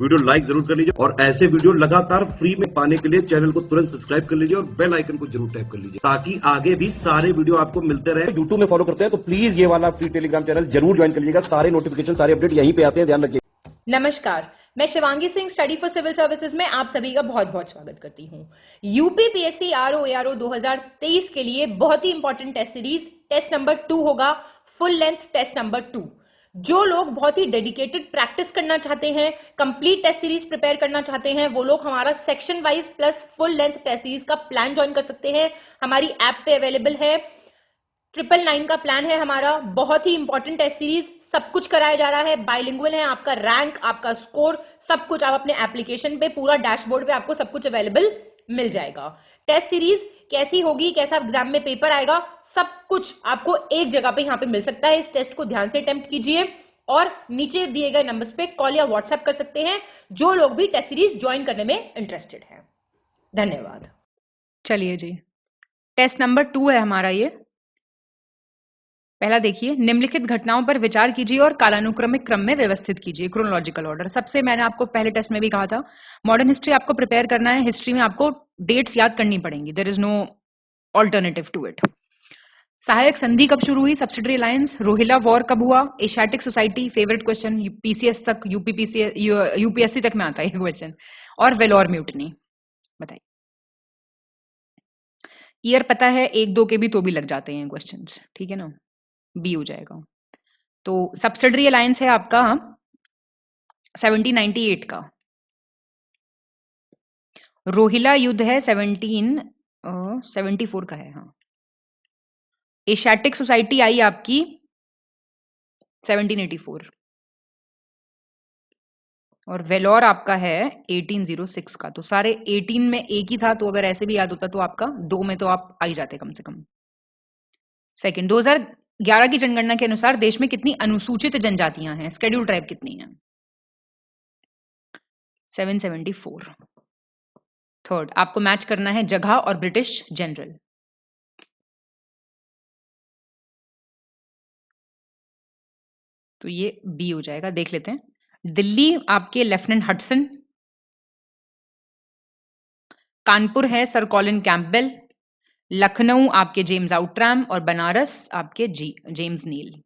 Video like जरूर कर लीजिए और ऐसे वीडियो लगातार फ्री में पाने के लिए चैनल को तुरंत सब्सक्राइब कर लीजिए और बेल आइकन को जरूर टैप कर लीजिए ताकि आगे भी सारे वीडियो आपको मिलते रहे। यूट्यूब में फॉलो करते हैं तो प्लीज ये वाला फ्री टेलीग्राम चैनल जरूर ज्वाइन कर लीजिएगा। सारे नोटिफिकेशन, सारे अपडेट यहीं पे आते हैं, ध्यान रखिए। नमस्कार, मैं Shivangi Singh study for civil services में आप सभी का बहुत बहुत स्वागत करती हूँ। यूपीपीएससी आरओ एआरओ 2023 के लिए बहुत ही important test series test number 2 होगा, फुल लेंथ टेस्ट नंबर 2। जो लोग बहुत ही डेडिकेटेड प्रैक्टिस करना चाहते हैं, कंप्लीट टेस्ट सीरीज प्रिपेयर करना चाहते हैं, वो लोग हमारा section wise plus full length test series का प्लान ज्वाइन कर सकते हैं। हमारी ऐप पे अवेलेबल है। 999 का प्लान है हमारा। बहुत ही इंपॉर्टेंट टेस्ट सीरीज, सब कुछ कराया जा रहा है, बाइलिंगुअल है, आपका रैंक, आपका स्कोर, सब कुछ आप अपने एप्लीकेशन पे, पूरा डैशबोर्ड पे आपको सब कुछ अवेलेबल मिल जाएगा। टेस्ट सीरीज कैसी होगी, कैसा एग्जाम में पेपर आएगा, सब कुछ आपको एक जगह पे यहाँ पे मिल सकता है। इस टेस्ट को ध्यान से अटेम्प्ट कीजिए और नीचे दिए गए नंबर्स पे कॉल या व्हाट्सएप कर सकते हैं जो लोग भी टेस्ट सीरीज ज्वाइन करने में इंटरेस्टेड हैं। धन्यवाद। चलिए जी, टेस्ट नंबर 2 है हमारा ये। पहला देखिए, निम्नलिखित घटनाओं पर विचार कीजिए और कालानुक्रमिक क्रम में व्यवस्थित कीजिए, क्रोनोलॉजिकल ऑर्डर। सबसे मैंने आपको पहले टेस्ट में भी कहा था, मॉडर्न हिस्ट्री आपको प्रिपेयर करना है। हिस्ट्री में आपको डेट्स याद करनी पड़ेंगी, there is no alternative to it. सहायक संधि कब शुरू हुई, सब्सिडरी अलायंस। रोहिला वॉर कब हुआ, Asiatic society, favourite question, PCS तक, यूपीएससी तक में आता है ये क्वेश्चन। और वेलोर म्यूटनी, बताइए। ईयर पता है, 1-2 के भी तो भी लग जाते हैं क्वेश्चन, ठीक है ना, बी हो जाएगा। तो सब्सिडरी अलायंस है आपका 1798 का। रोहिला युद्ध है 1774 का है। हाँ, एशियाटिक सोसाइटी आई आपकी 1784 और वेलोर आपका है 1806 का। तो सारे 18 में एक ही था, तो अगर ऐसे भी याद होता तो आपका 2 में तो आप आ ही जाते कम से कम। सेकंड, 2011 की जनगणना के अनुसार देश में कितनी अनुसूचित जनजातियां हैं, शेड्यूल ट्राइब कितनी हैं, 774। थर्ड, आपको मैच करना है जगह और ब्रिटिश जनरल। तो ये बी हो जाएगा, देख लेते हैं। दिल्ली आपके लेफ्टिनेंट हडसन, कानपुर है सर कॉलिन कैंपबेल, लखनऊ आपके जेम्स आउट्रैम और बनारस आपके जेम्स नील।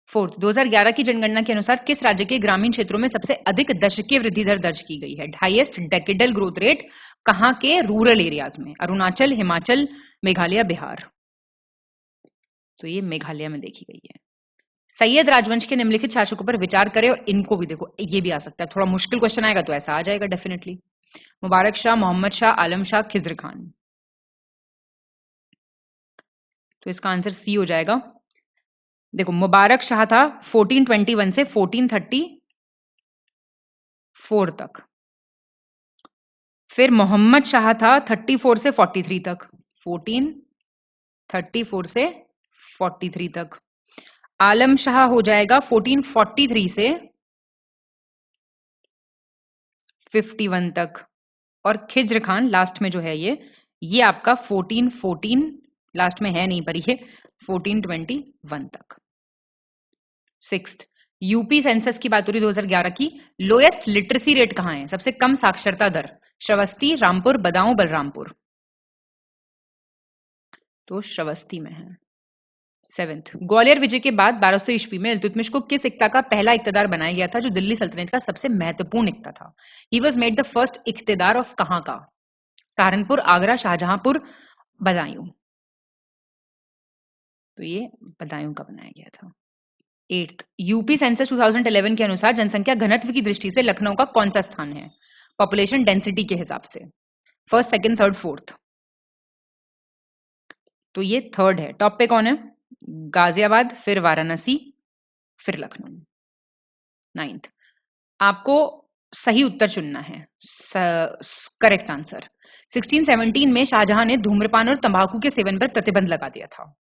फोर्थ, 2011 की जनगणना के अनुसार किस राज्य के ग्रामीण क्षेत्रों में सबसे अधिक दशकीय वृद्धि दर दर्ज की गई है, हाईएस्ट डेकेडल ग्रोथ रेट कहां के रूरल एरियाज में, अरुणाचल, हिमाचल, मेघालय, बिहार। तो ये मेघालय में देखी गई है। सैयद राजवंश के निम्नलिखित शासकों पर विचार करें और इनको भी देखो, ये भी आ सकता है, थोड़ा मुश्किल क्वेश्चन आएगा तो ऐसा आ जाएगा डेफिनेटली। मुबारक शाह, मोहम्मद शाह, आलम शाह, खिज्र खान। तो इसका आंसर सी हो जाएगा। देखो, मुबारक शाह था 1421 से 1434 तक। फिर मोहम्मद शाह था 34 से 43 तक, 1434 से 43 तक। आलम शाह हो जाएगा 1443 से 51 तक। और खिज्र खान लास्ट में जो है ये आपका 1414 लास्ट में है नहीं, पर ये 1421 तक। सिक्स्थ, यूपी सेंसस की बात हो रही 2011 की। लोएस्ट लिटरेसी रेट कहां है, सबसे कम साक्षरता दर, श्रावस्ती, रामपुर, बदाऊं, बलरामपुर। तो श्रावस्ती में है। सेवेंथ, ग्वालियर विजय के बाद 1200 ईस्वी में इल्तुतमिश को किस इक्ता का पहला इक्तदार बनाया गया था जो दिल्ली सल्तनत का सबसे महत्वपूर्ण इक्ता था। He was made the first इक्तदार ऑफ कहां का, सहारनपुर, आगरा, शाहजहांपुर, बदायूं। तो ये बदायूं का बनाया गया था। एट्थ, यूपी सेंसस 2011 के अनुसार जनसंख्या घनत्व की दृष्टि से लखनऊ का कौन सा स्थान है, पॉपुलेशन डेंसिटी के हिसाब से, फर्स्ट, सेकंड, थर्ड, फोर्थ। तो ये थर्ड है। टॉप पे कौन है, गाजियाबाद, फिर वाराणसी, फिर लखनऊ। नाइन्थ, आपको सही उत्तर चुनना है, करेक्ट आंसर। 1617 में शाहजहां ने धूम्रपान और तंबाकू के सेवन पर प्रतिबंध लगा दिया था।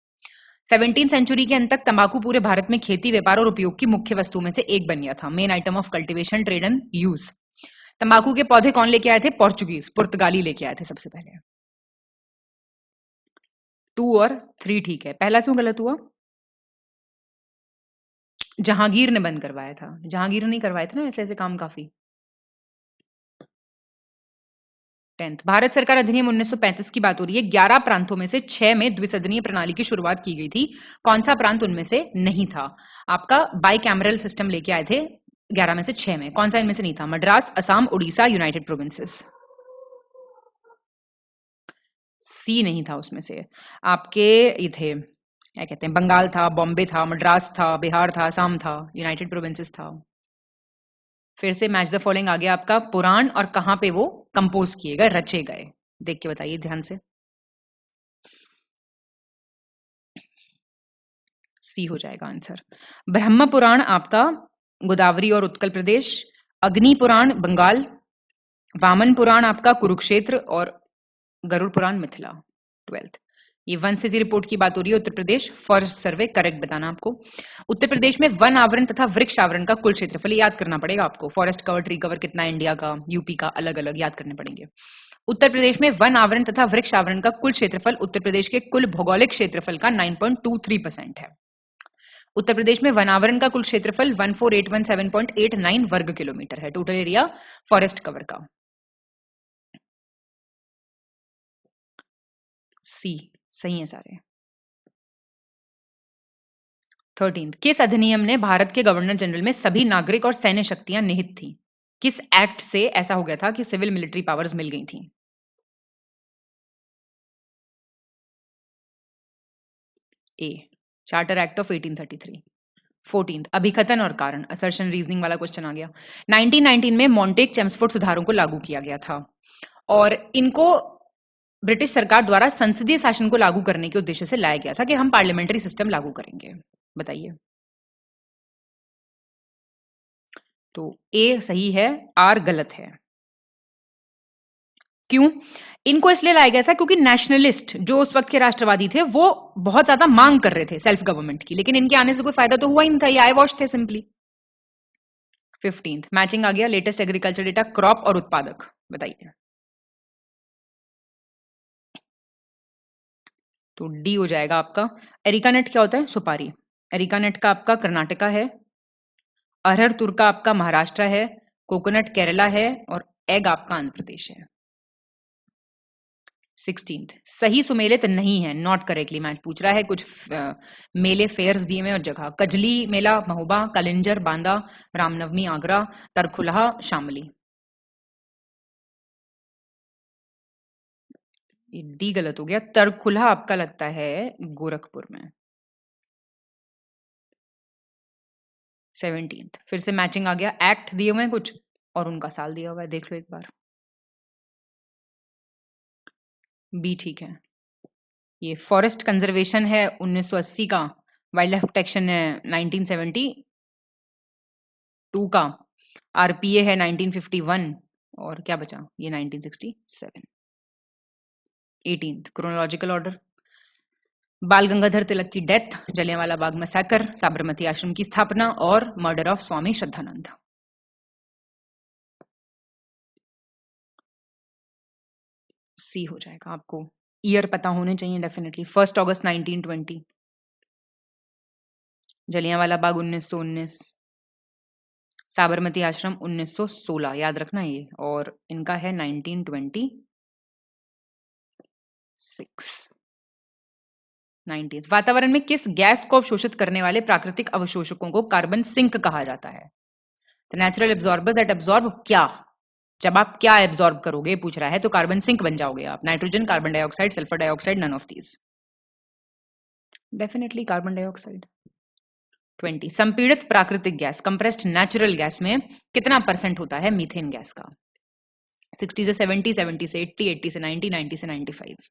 17वीं सेंचुरी के अंत तक तंबाकू पूरे भारत में खेती, व्यापार और उपयोग की मुख्य वस्तु में से एक बन गया था, main item of cultivation, trade and use. तंबाकू के पौधे कौन लेके आए थे, पोर्चुगीज, पुर्तगाली लेके आए थे सबसे पहले। 2 और 3 ठीक है, पहला क्यों गलत हुआ, जहांगीर ने बंद करवाया था। जहांगीर ने नहीं करवाए थे ना ऐसे ऐसे काम काफी। 10th भारत सरकार अधिनियम 1935 की बात हो रही है। 11 प्रांतों में से 6 में द्विसदनीय प्रणाली की शुरुआत की गई थी। कौन सा प्रांत उनमें से नहीं था? आपका बाई कैमरल सिस्टम लेके आए थे 11 में से 6 में। कौन सा इनमें से नहीं था? Madras, Assam, Orissa, united provinces. C नहीं था उसमें से। आपके ये थे क्या कहते हैं, बंगाल था, बॉम्बे था, मद्रास था, बिहार था, असम था, यूनाइटेड प्रोविंसेस था। फिर से मैच द फॉलोइंग आ गया आपका। पुराण और कहां पे वो कंपोज किए गए, रचे गए, देख के बताइए ध्यान से। सी हो जाएगा आंसर। ब्रह्म पुराण आपका गोदावरी और उत्कल प्रदेश, अग्नि पुराण बंगाल, वामन पुराण आपका कुरुक्षेत्र और गरुड़ पुराण मिथिला। 12th ये वन सिटी रिपोर्ट की बात हो रही है। Uttar Pradesh forest survey correct बताना आपको। उत्तर प्रदेश में वन आवरण तथा वृक्ष आवरण का कुल क्षेत्रफल याद करना पड़ेगा आपको। फॉरेस्ट कवर, ट्री कवर कितना है इंडिया का, यूपी का, अलग अलग याद करने पड़ेंगे। उत्तर प्रदेश में वन आवरण तथा वृक्ष आवरण का कुल क्षेत्रफल उत्तर प्रदेश के कुल भौगोलिक क्षेत्रफल का 9.23% है। उत्तर प्रदेश में वनावरण का कुल क्षेत्रफल 148117.89 वर्ग किलोमीटर है। टोटल एरिया फॉरेस्ट कवर का। सी सही है सारे। 13th किस अधिनियम ने भारत के गवर्नर जनरल में सभी नागरिक और सैन्य शक्तियां निहित थी? किस एक्ट से ऐसा हो गया था कि सिविल मिलिट्री पावर्स मिल गई थी? ए चार्टर एक्ट ऑफ 1833। 14th अभिकथन और कारण, असर्शन रीजनिंग वाला क्वेश्चन आ गया। 1919 में मॉन्टेक चेम्सफोर्ड सुधारों को लागू किया गया था और इनको ब्रिटिश सरकार द्वारा संसदीय शासन को लागू करने के उद्देश्य से लाया गया था कि हम पार्लियामेंट्री सिस्टम लागू करेंगे। बताइए। तो ए सही है, आर गलत है। क्यों? इनको इसलिए लाया गया था क्योंकि नेशनलिस्ट जो उस वक्त के राष्ट्रवादी थे वो बहुत ज्यादा मांग कर रहे थे सेल्फ गवर्नमेंट की, लेकिन इनके आने से कोई फायदा तो हुआ ही नहीं था, ये आई वॉश थे सिंपली। 15th मैचिंग आ गया। लेटेस्ट एग्रीकल्चर डेटा, क्रॉप और उत्पादक, बताइए। तो डी हो जाएगा आपका। एरिकानट क्या होता है? सुपारी। एरिकानट का आपका कर्नाटका है, अरहर तुर का आपका महाराष्ट्र है, कोकोनट केरला है और एग आपका आंध्र प्रदेश है। 16th सही सुमेलित नहीं है, नॉट करेक्टली मैच पूछ रहा है। कुछ मेले फेयर्स दिए में और जगह, कजली मेला महोबा, कलिंजर बांदा, रामनवमी आगरा, तरखुलहा शामली। डी गलत हो गया। तरखुलहा आपका लगता है गोरखपुर में। 17th फिर से मैचिंग आ गया। एक्ट दिए हुए हैं कुछ और उनका साल दिया हुआ है, देख लो एक बार। बी ठीक है। ये फॉरेस्ट कंजर्वेशन है 1980 का, वाइल्ड लाइफ प्रोटेक्शन है 1972 का, आरपीए है 1951 और क्या बचा? ये 1967। 18th क्रोनोलॉजिकल ऑर्डर, बाल गंगाधर तिलक की डेथ, जलियांवाला बाग मैसेकर, साबरमती आश्रम की स्थापना और मर्डर ऑफ स्वामी श्रद्धानंद। सी हो जाएगा। आपको ईयर पता होने चाहिए डेफिनेटली। 1 अगस्त 1920, जलियांवाला बाग 1919, साबरमती आश्रम 1916, याद रखना ये, और इनका है 1926। 19th वातावरण में किस गैस को अवशोषित करने वाले प्राकृतिक अवशोषकों को कार्बन सिंक कहा जाता है? The natural absorbers that absorb क्या? जब आप क्या एब्जॉर्ब करोगे पूछ रहा है, तो कार्बन सिंक बन जाओगे आप। Nitrogen, carbon dioxide, sulphur dioxide, none of these. Definitely carbon dioxide. 20 संपीड़ित प्राकृतिक गैस, कंप्रेस्ड नेचुरल गैस में कितना % होता है मीथेन गैस का? 60 से 70, 70 से 80, 80 से 90, 90 से 95।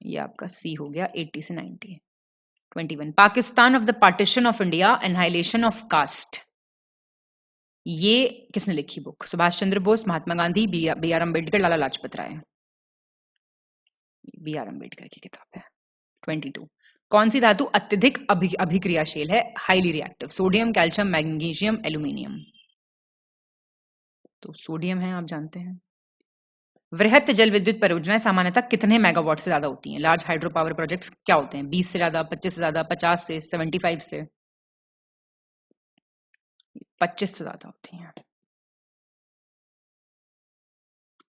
ये आपका सी हो गया, 80 से 90। 21 Pakistan of the partition of India, annihilation of caste, ये किसने लिखी बुक? Subhash Chandra Bose, Mahatma Gandhi, B R Ambedkar, Lala Lajpat Rai. B R Ambedkar की किताब है। 22 कौन सी धातु अत्यधिक अभिक्रियाशील है, highly reactive? Sodium, calcium, magnesium, aluminium. तो सोडियम है, आप जानते हैं। वृहत जल विद्युत परियोजनाएं सामान्यतः कितने मेगावाट से ज्यादा होती हैं? लार्ज हाइड्रो पावर प्रोजेक्ट्स क्या होते हैं? 20 से ज्यादा, 25 से ज्यादा, 50 से, 75 से? 25 से ज्यादा होती हैं।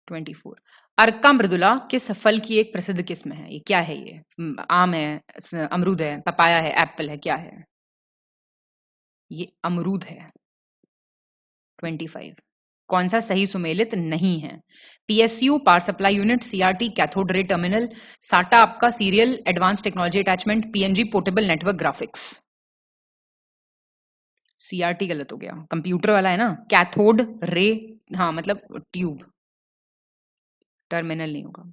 24। अर्का मृदुला किस फल की एक प्रसिद्ध किस्म है? ये क्या है? ये आम है, अमरूद है, पपाया है, एप्पल है, क्या है? ये अमरूद है। 25। कौन सा सही सुमेलित नहीं है? PSU power supply unit, CRT cathode ray terminal, साटा आपका serial advance technology attachment, PNG portable network graphics. CRT गलत हो गया, कंप्यूटर वाला है ना। कैथोड रे, हाँ मतलब ट्यूब, टर्मिनल नहीं होगा।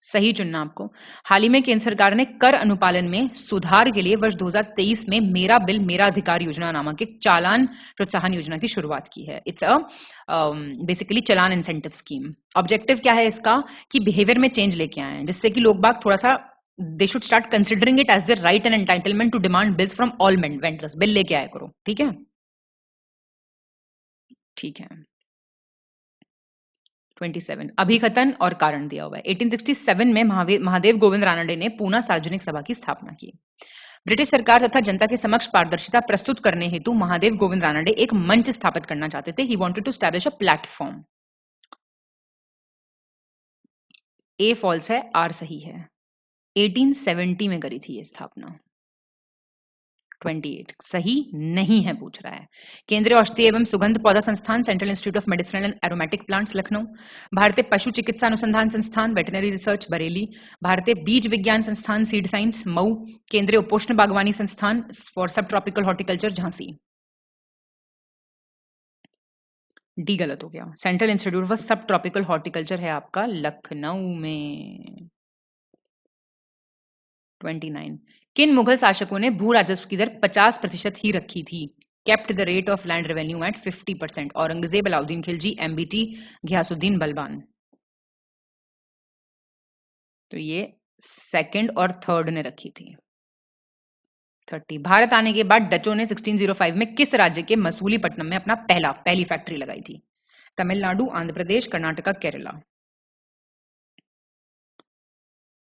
सही चुनना आपको। हाल ही में केंद्र सरकार ने कर अनुपालन में सुधार के लिए वर्ष 2023 में मेरा बिल मेरा अधिकार योजना नामक एक चालान प्रोत्साहन योजना की शुरुआत की है। It's a basically challan incentive scheme. Objective क्या है इसका? कि बिहेवियर में चेंज लेके आए हैं, जिससे कि लोग बाग थोड़ा सा they should start considering it as the right and entitlement to demand bills from all vendors. Bill लेके आया करो, ठीक है? ठीक है। 27 अभिकथन और कारण दिया हुआ है। 1867 में महादेव गोविंद रानडे ने पूना सार्वजनिक सभा की स्थापना की। ब्रिटिश सरकार तथा जनता के समक्ष पारदर्शिता प्रस्तुत करने हेतु महादेव गोविंद रानडे एक मंच स्थापित करना चाहते थे। He wanted to establish a platform. A false है, आर सही है। 1870 में करी थी ये स्थापना। 28 सही नहीं है पूछ रहा है। केंद्रीय औषधि एवं सुगंध पौधा संस्थान, central institute of medicinal and aromatic plants Lucknow, भारतीय पशु चिकित्सा अनुसंधान संस्थान वेटनरी रिसर्च बरेली, भारतीय बीज विज्ञान संस्थान सीड साइंस मऊ, केंद्रीय उपोष्ण बागवानी संस्थान फॉर सब ट्रॉपिकल हॉर्टिकल्चर झांसी। डी गलत हो गया। सेंट्रल इंस्टीट्यूट फॉर सब ट्रॉपिकल हॉर्टिकल्चर है आपका लखनऊ में। 29 किन मुगल शासकों ने भू राजस्व की दर 50% ही रखी थी? Kept the rate of land revenue at 50%। Aurangzeb, Alauddin Khilji, MBT, Ghiyasuddin Balban. तो ये सेकंड और थर्ड ने रखी थी। 30 भारत आने के बाद डचों ने 1605 में किस राज्य के मसूलीपट्टनम में अपना पहली फैक्ट्री लगाई थी? तमिलनाडु, आंध्र प्रदेश, कर्नाटका, केरला।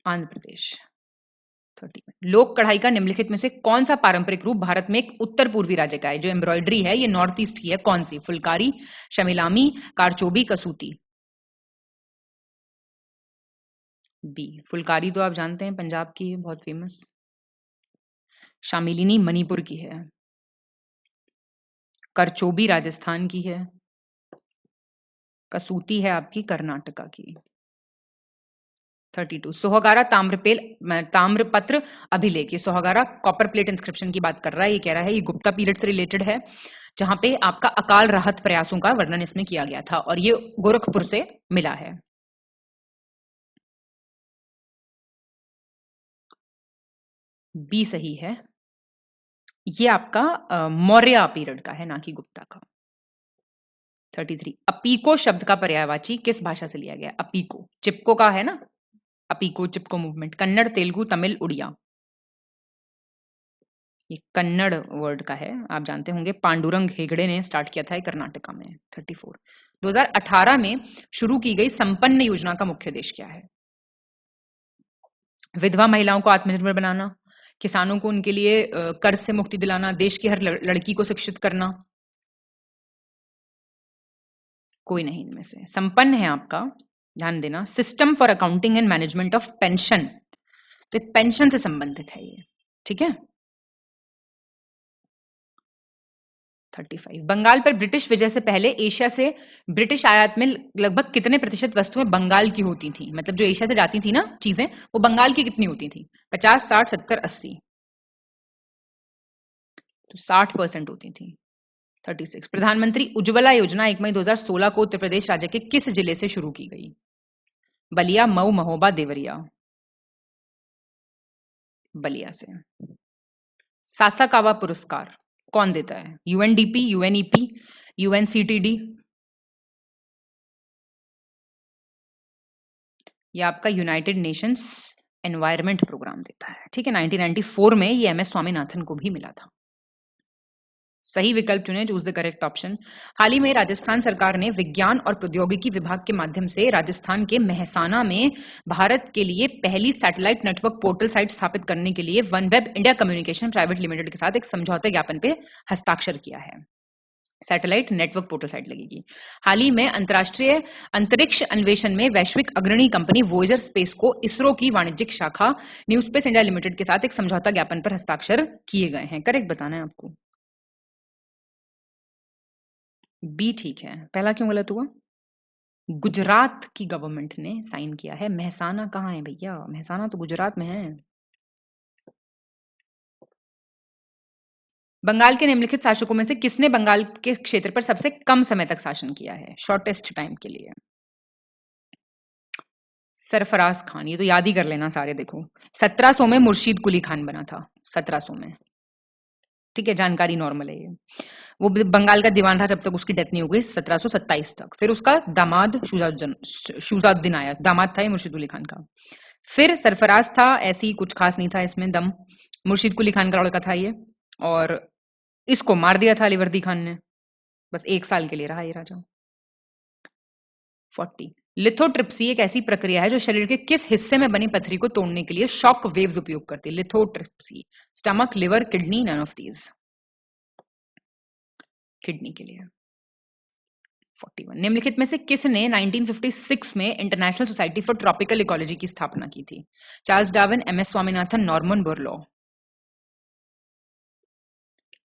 आंध्र प्रदेश। 30 लोक कढ़ाई का निम्नलिखित में से कौन सा पारंपरिक रूप भारत में एक उत्तर पूर्वी राज्य का है? जो एम्ब्रॉयडरी है ये नॉर्थ ईस्ट की है, कौन सी? फुलकारी, शमिलामी, कारचोबी, कसूती। बी फुलकारी तो आप जानते हैं पंजाब की है, बहुत फेमस। शामिलिनी मणिपुर की है। करचोबी राजस्थान की है। कसूती है आपकी कर्नाटका की। 32 सोहगारा ताम्रपत्र अभिलेख। ये सोहगारा कॉपर प्लेट इंस्क्रिप्शन की बात कर रहा है। ये कह रहा है ये गुप्ता पीरियड से रिलेटेड है, जहां पे आपका अकाल राहत प्रयासों का वर्णन इसमें किया गया था और ये गोरखपुर से मिला है। बी सही है। ये आपका मौर्य पीरियड का है, ना कि गुप्ता का। 33 अपीको शब्द का पर्यायवाची किस भाषा से लिया गया? अपीको चिपको का है ना, अपीको चिपको मूवमेंट। कन्नड़, तेलुगु, तमिल, उड़िया। ये कन्नड़ वर्ड का है, आप जानते होंगे। पांडुरंग हेगड़े ने स्टार्ट किया था ये कर्नाटका में। 34 2018 में शुरू की गई संपन्न योजना का मुख्य उद्देश्य क्या है? विधवा महिलाओं को आत्मनिर्भर बनाना, किसानों को उनके लिए कर्ज से मुक्ति दिलाना, देश की हर लड़की को शिक्षित करना। कोई नहीं इनमें से। संपन्न है आपका, ध्यान देना, system for accounting and management of pension. तो पेंशन से संबंधित है ये, ठीक है। 35 बंगाल पर ब्रिटिश विजय से पहले एशिया से ब्रिटिश आयात में लगभग कितने प्रतिशत वस्तुएं बंगाल की होती थी? मतलब जो एशिया से जाती थी ना चीजें, वो बंगाल की कितनी होती थी? 50, 60, 70, 80। तो 60% होती थी। 36 प्रधानमंत्री उज्ज्वला योजना 1 मई 2016 को उत्तर प्रदेश राज्य के किस जिले से शुरू की गई? बलिया, मऊ, महोबा, देवरिया। बलिया से। सासाकावा पुरस्कार कौन देता है? UNDP, UNEP, UNCTAD. ये आपका यूनाइटेड नेशंस एनवायरमेंट प्रोग्राम देता है, ठीक है। 1994 में ये एमएस स्वामीनाथन को भी मिला था। सही विकल्प चुने, चूज द करेक्ट ऑप्शन। हाल ही में राजस्थान सरकार ने विज्ञान और प्रौद्योगिकी विभाग के माध्यम से राजस्थान के मेहसाना में भारत के लिए पहली सैटेलाइट नेटवर्क पोर्टल साइट स्थापित करने के लिए OneWeb India communication private limited के साथ एक समझौते ज्ञापन पे हस्ताक्षर किया है। सैटेलाइट नेटवर्क पोर्टल साइट लगेगी। हाल ही में अंतर्राष्ट्रीय अंतरिक्ष अन्वेषण में वैश्विक अग्रणी कंपनी वोयेजर स्पेस को इसरो की वाणिज्यिक शाखा न्यू स्पेस इंडिया लिमिटेड के साथ एक समझौता ज्ञापन पर हस्ताक्षर किए गए हैं। करेक्ट बताना है आपको। बी ठीक है। पहला क्यों गलत हुआ? गुजरात की गवर्नमेंट ने साइन किया है। मेहसाना कहाँ है भैया? मेहसाना तो गुजरात में है। बंगाल के निम्नलिखित शासकों में से किसने बंगाल के क्षेत्र पर सबसे कम समय तक शासन किया है, शॉर्टेस्ट टाइम के लिए? सरफराज खान। ये तो याद ही कर लेना सारे। देखो 1700 में मुर्शीद कुली खान बना था, 1700 में। ठीक है, जानकारी नॉर्मल है ये। वो बंगाल का दीवान रहा जब तक उसकी डेथ नहीं हो गई, 1727 तक। फिर उसका दामाद शुजाउद्दीन आया, दामाद था ये मुर्शीद कुली खान का। फिर सरफराज था, ऐसी कुछ खास नहीं था इसमें दम। मुर्शीद कुली खान का लड़का था ये, और इसको मार दिया था अलीवर्दी खान ने। बस 1 साल के लिए रहा ये राजा। 40। लिथोट्रिप्सी एक ऐसी प्रक्रिया है जो शरीर के किस हिस्से में बनी पथरी को तोड़ने के लिए शॉक वेव्स उपयोग करती है? Lithotripsy. Stomach, liver, kidney, none of these. Kidney के लिए। 41। निम्नलिखित में से किसने 1956 में international society for tropical ecology की स्थापना की थी? Charles Darwin, MS Swaminathan, Norman Borlaug.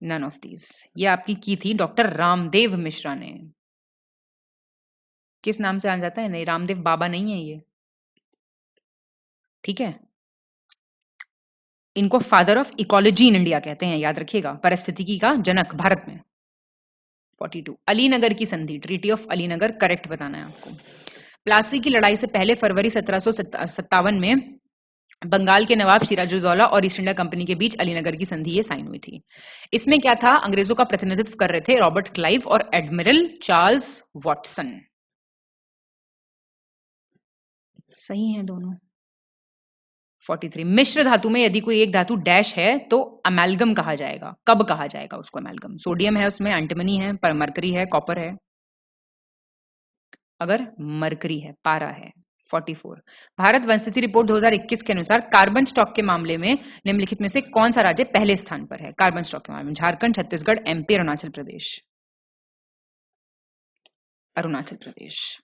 None of these. ये आपकी की थी डॉक्टर रामदेव मिश्रा ने। किस नाम से जाना जाता है? नहीं, रामदेव बाबा नहीं है ये। ठीक है, इनको father of ecology in India कहते हैं, याद रखिएगा। परिस्थितिकी का जनक भारत में। 42। अलीनगर की संधि, ट्रीटी ऑफ अलीनगर, करेक्ट बताना है आपको। प्लासी की लड़ाई से पहले फरवरी 1757 में बंगाल के नवाब सिराजुद्दौला और ईस्ट इंडिया कंपनी के बीच अलीनगर की संधि ये साइन हुई थी। इसमें क्या था? अंग्रेजों का प्रतिनिधित्व कर रहे थे रॉबर्ट क्लाइव और एडमिरल चार्ल्स वॉटसन। सही है दोनों। 43। मिश्र धातु में यदि कोई एक धातु डैश है तो अमेल्गम कहा जाएगा। कब कहा जाएगा उसको अमेल्गम? सोडियम है उसमें, एंटीमनी है, पर मरकरी है, कॉपर है। अगर मरकरी है, पारा है। 44। भारत वन स्थिति रिपोर्ट 2021 के अनुसार कार्बन स्टॉक के मामले में निम्नलिखित में से कौन सा राज्य पहले स्थान पर है? कार्बन स्टॉक के मामले में झारखंड, छत्तीसगढ़, एमपी, अरुणाचल प्रदेश। अरुणाचल प्रदेश।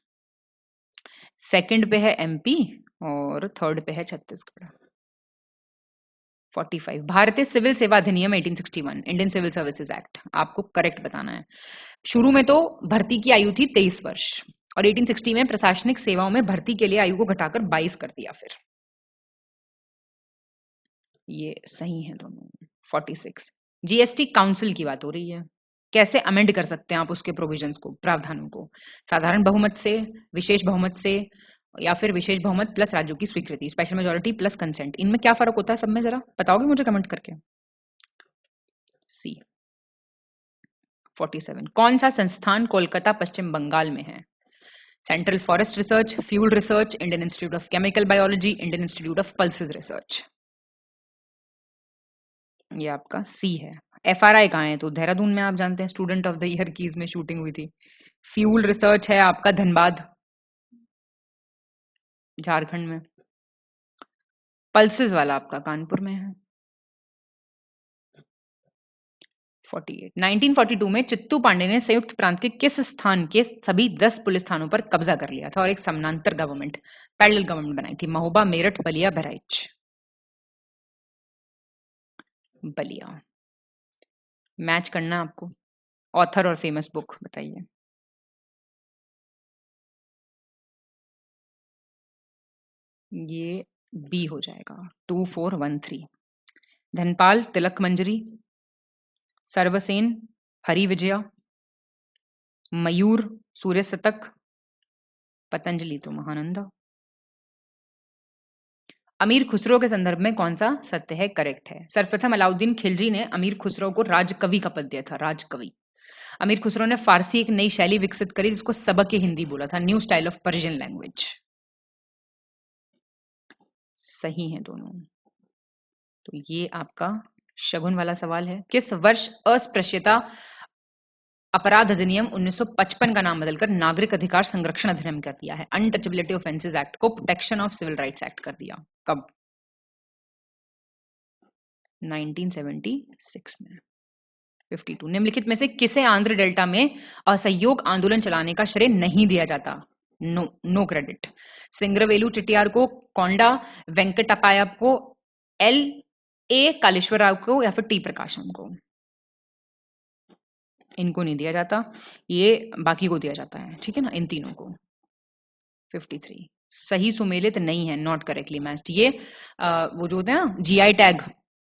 सेकंड पे है एमपी और थर्ड पे है छत्तीसगढ़। 45। भारतीय सिविल सेवा अधिनियम 1861, इंडियन सिविल सर्विसेज एक्ट, आपको करेक्ट बताना है। शुरू में तो भर्ती की आयु थी 23 वर्ष और 1860 में प्रशासनिक सेवाओं में भर्ती के लिए आयु को घटाकर 22 कर दिया। फिर ये सही है दोनों। 46। जीएसटी काउंसिल की बात हो रही है। कैसे अमेंड कर सकते हैं आप उसके प्रोविजंस को, प्रावधानों को? साधारण बहुमत से, विशेष बहुमत से, या फिर विशेष बहुमत प्लस राज्यों की स्वीकृति, स्पेशल मेजोरिटी प्लस कंसेंट। इनमें क्या फर्क होता है सब में, जरा बताओगे मुझे कमेंट करके? सी। 47। कौन सा संस्थान कोलकाता पश्चिम बंगाल में है? Central forest research, fuel research, Indian institute of chemical biology, Indian institute of pulses research. ये आपका सी है। एफआरआई कहाँ है? तो देहरादून में, आप जानते हैं स्टूडेंट ऑफ द ईयर की इसमें शूटिंग हुई थी। फ्यूल रिसर्च है आपका धनबाद, झारखंड में। पल्सेस वाला आपका कानपुर में है। 48। 1942 में चित्तू पांडे ने संयुक्त प्रांत के किस स्थान के सभी 10 पुलिस थानों पर कब्जा कर लिया था और एक समानांतर गवर्नमेंट, पैरेलल गवर्नमेंट बनाई थी? महोबा, मेरठ, बलिया, बहराइच। बलिया। मैच करना आपको। ऑथर और फेमस बुक बताइए। ये बी हो जाएगा। 2413। धनपाल, तिलक मंजरी, सर्वसेन, हरि विजया, मयूर, सूर्य शतक, पतंजलि तो महानंदा। अमीर खुसरो के संदर्भ में कौन सा सत्य है? करेक्ट है। सर्वप्रथम अलाउद्दीन खिलजी ने अमीर खुसरो को राजकवि का पद दिया था, राजकवि। अमीर खुसरो ने फारसी एक नई शैली विकसित करी जिसको सबक हिंदी बोला था, new style of Persian language. सही है दोनों। तो ये आपका शगुन वाला सवाल है। किस वर्ष अस्पृश्यता अपराध अधिनियम 1955 का नाम बदलकर नागरिक अधिकार संरक्षण अधिनियम कर दिया है? अनटचेबिलिटी ऑफेंसेस एक्ट को protection of civil rights act कर दिया। कब? 1976 में। 52 निम्नलिखित में से किसे आंध्र डेल्टा में असहयोग आंदोलन चलाने का श्रेय नहीं दिया जाता? No credit. सिंगरवेलु चिट्टियार को, कोंडा वेंकटप्पाया को, एल ए कालेश्वर राव को या फिर टी प्रकाशम को? इनको नहीं दिया जाता, ये बाकी को दिया जाता है, ठीक है ना, इन तीनों को। 53 सही सुमेलित नहीं है, नॉट करेक्टली मैच्ड। ये वो जो होते हैं ना जीआई टैग,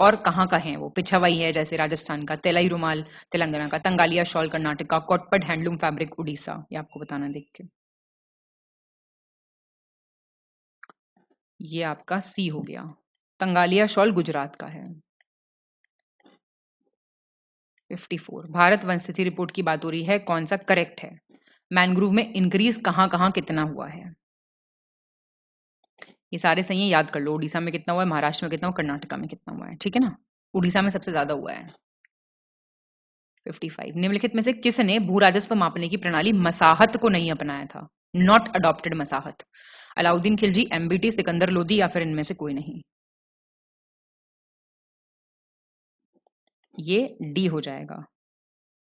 और कहाँ का है वो? पिछावाई है जैसे राजस्थान का, तेलाई रुमाल तेलंगाना का, तंगालिया शॉल कर्नाटक का, कॉटपट हैंडलूम फैब्रिक उड़ीसा। ये आपको बताना देख के। ये आपका सी हो गया, तंगालिया शॉल गुजरात का है। 54 भारत वन स्थिति रिपोर्ट की बात हो रही है, कौन सा करेक्ट है? मैनग्रोव में इंक्रीज कहाँ कहाँ कितना हुआ है? ये सारे सही है, याद कर लो। उड़ीसा में कितना हुआ है, महाराष्ट्र में कितना हुआ, कर्नाटका में कितना हुआ है, ठीक है ना। उड़ीसा में सबसे ज्यादा हुआ है। 55 निम्नलिखित में से किसने भू राजस्व मापने की प्रणाली मसाहत को नहीं अपनाया था? नॉट अडॉप्टेड मसाहत। अलाउद्दीन खिलजी, एमबीटी, सिकंदर लोदी या फिर इनमें से कोई नहीं? ये डी हो जाएगा।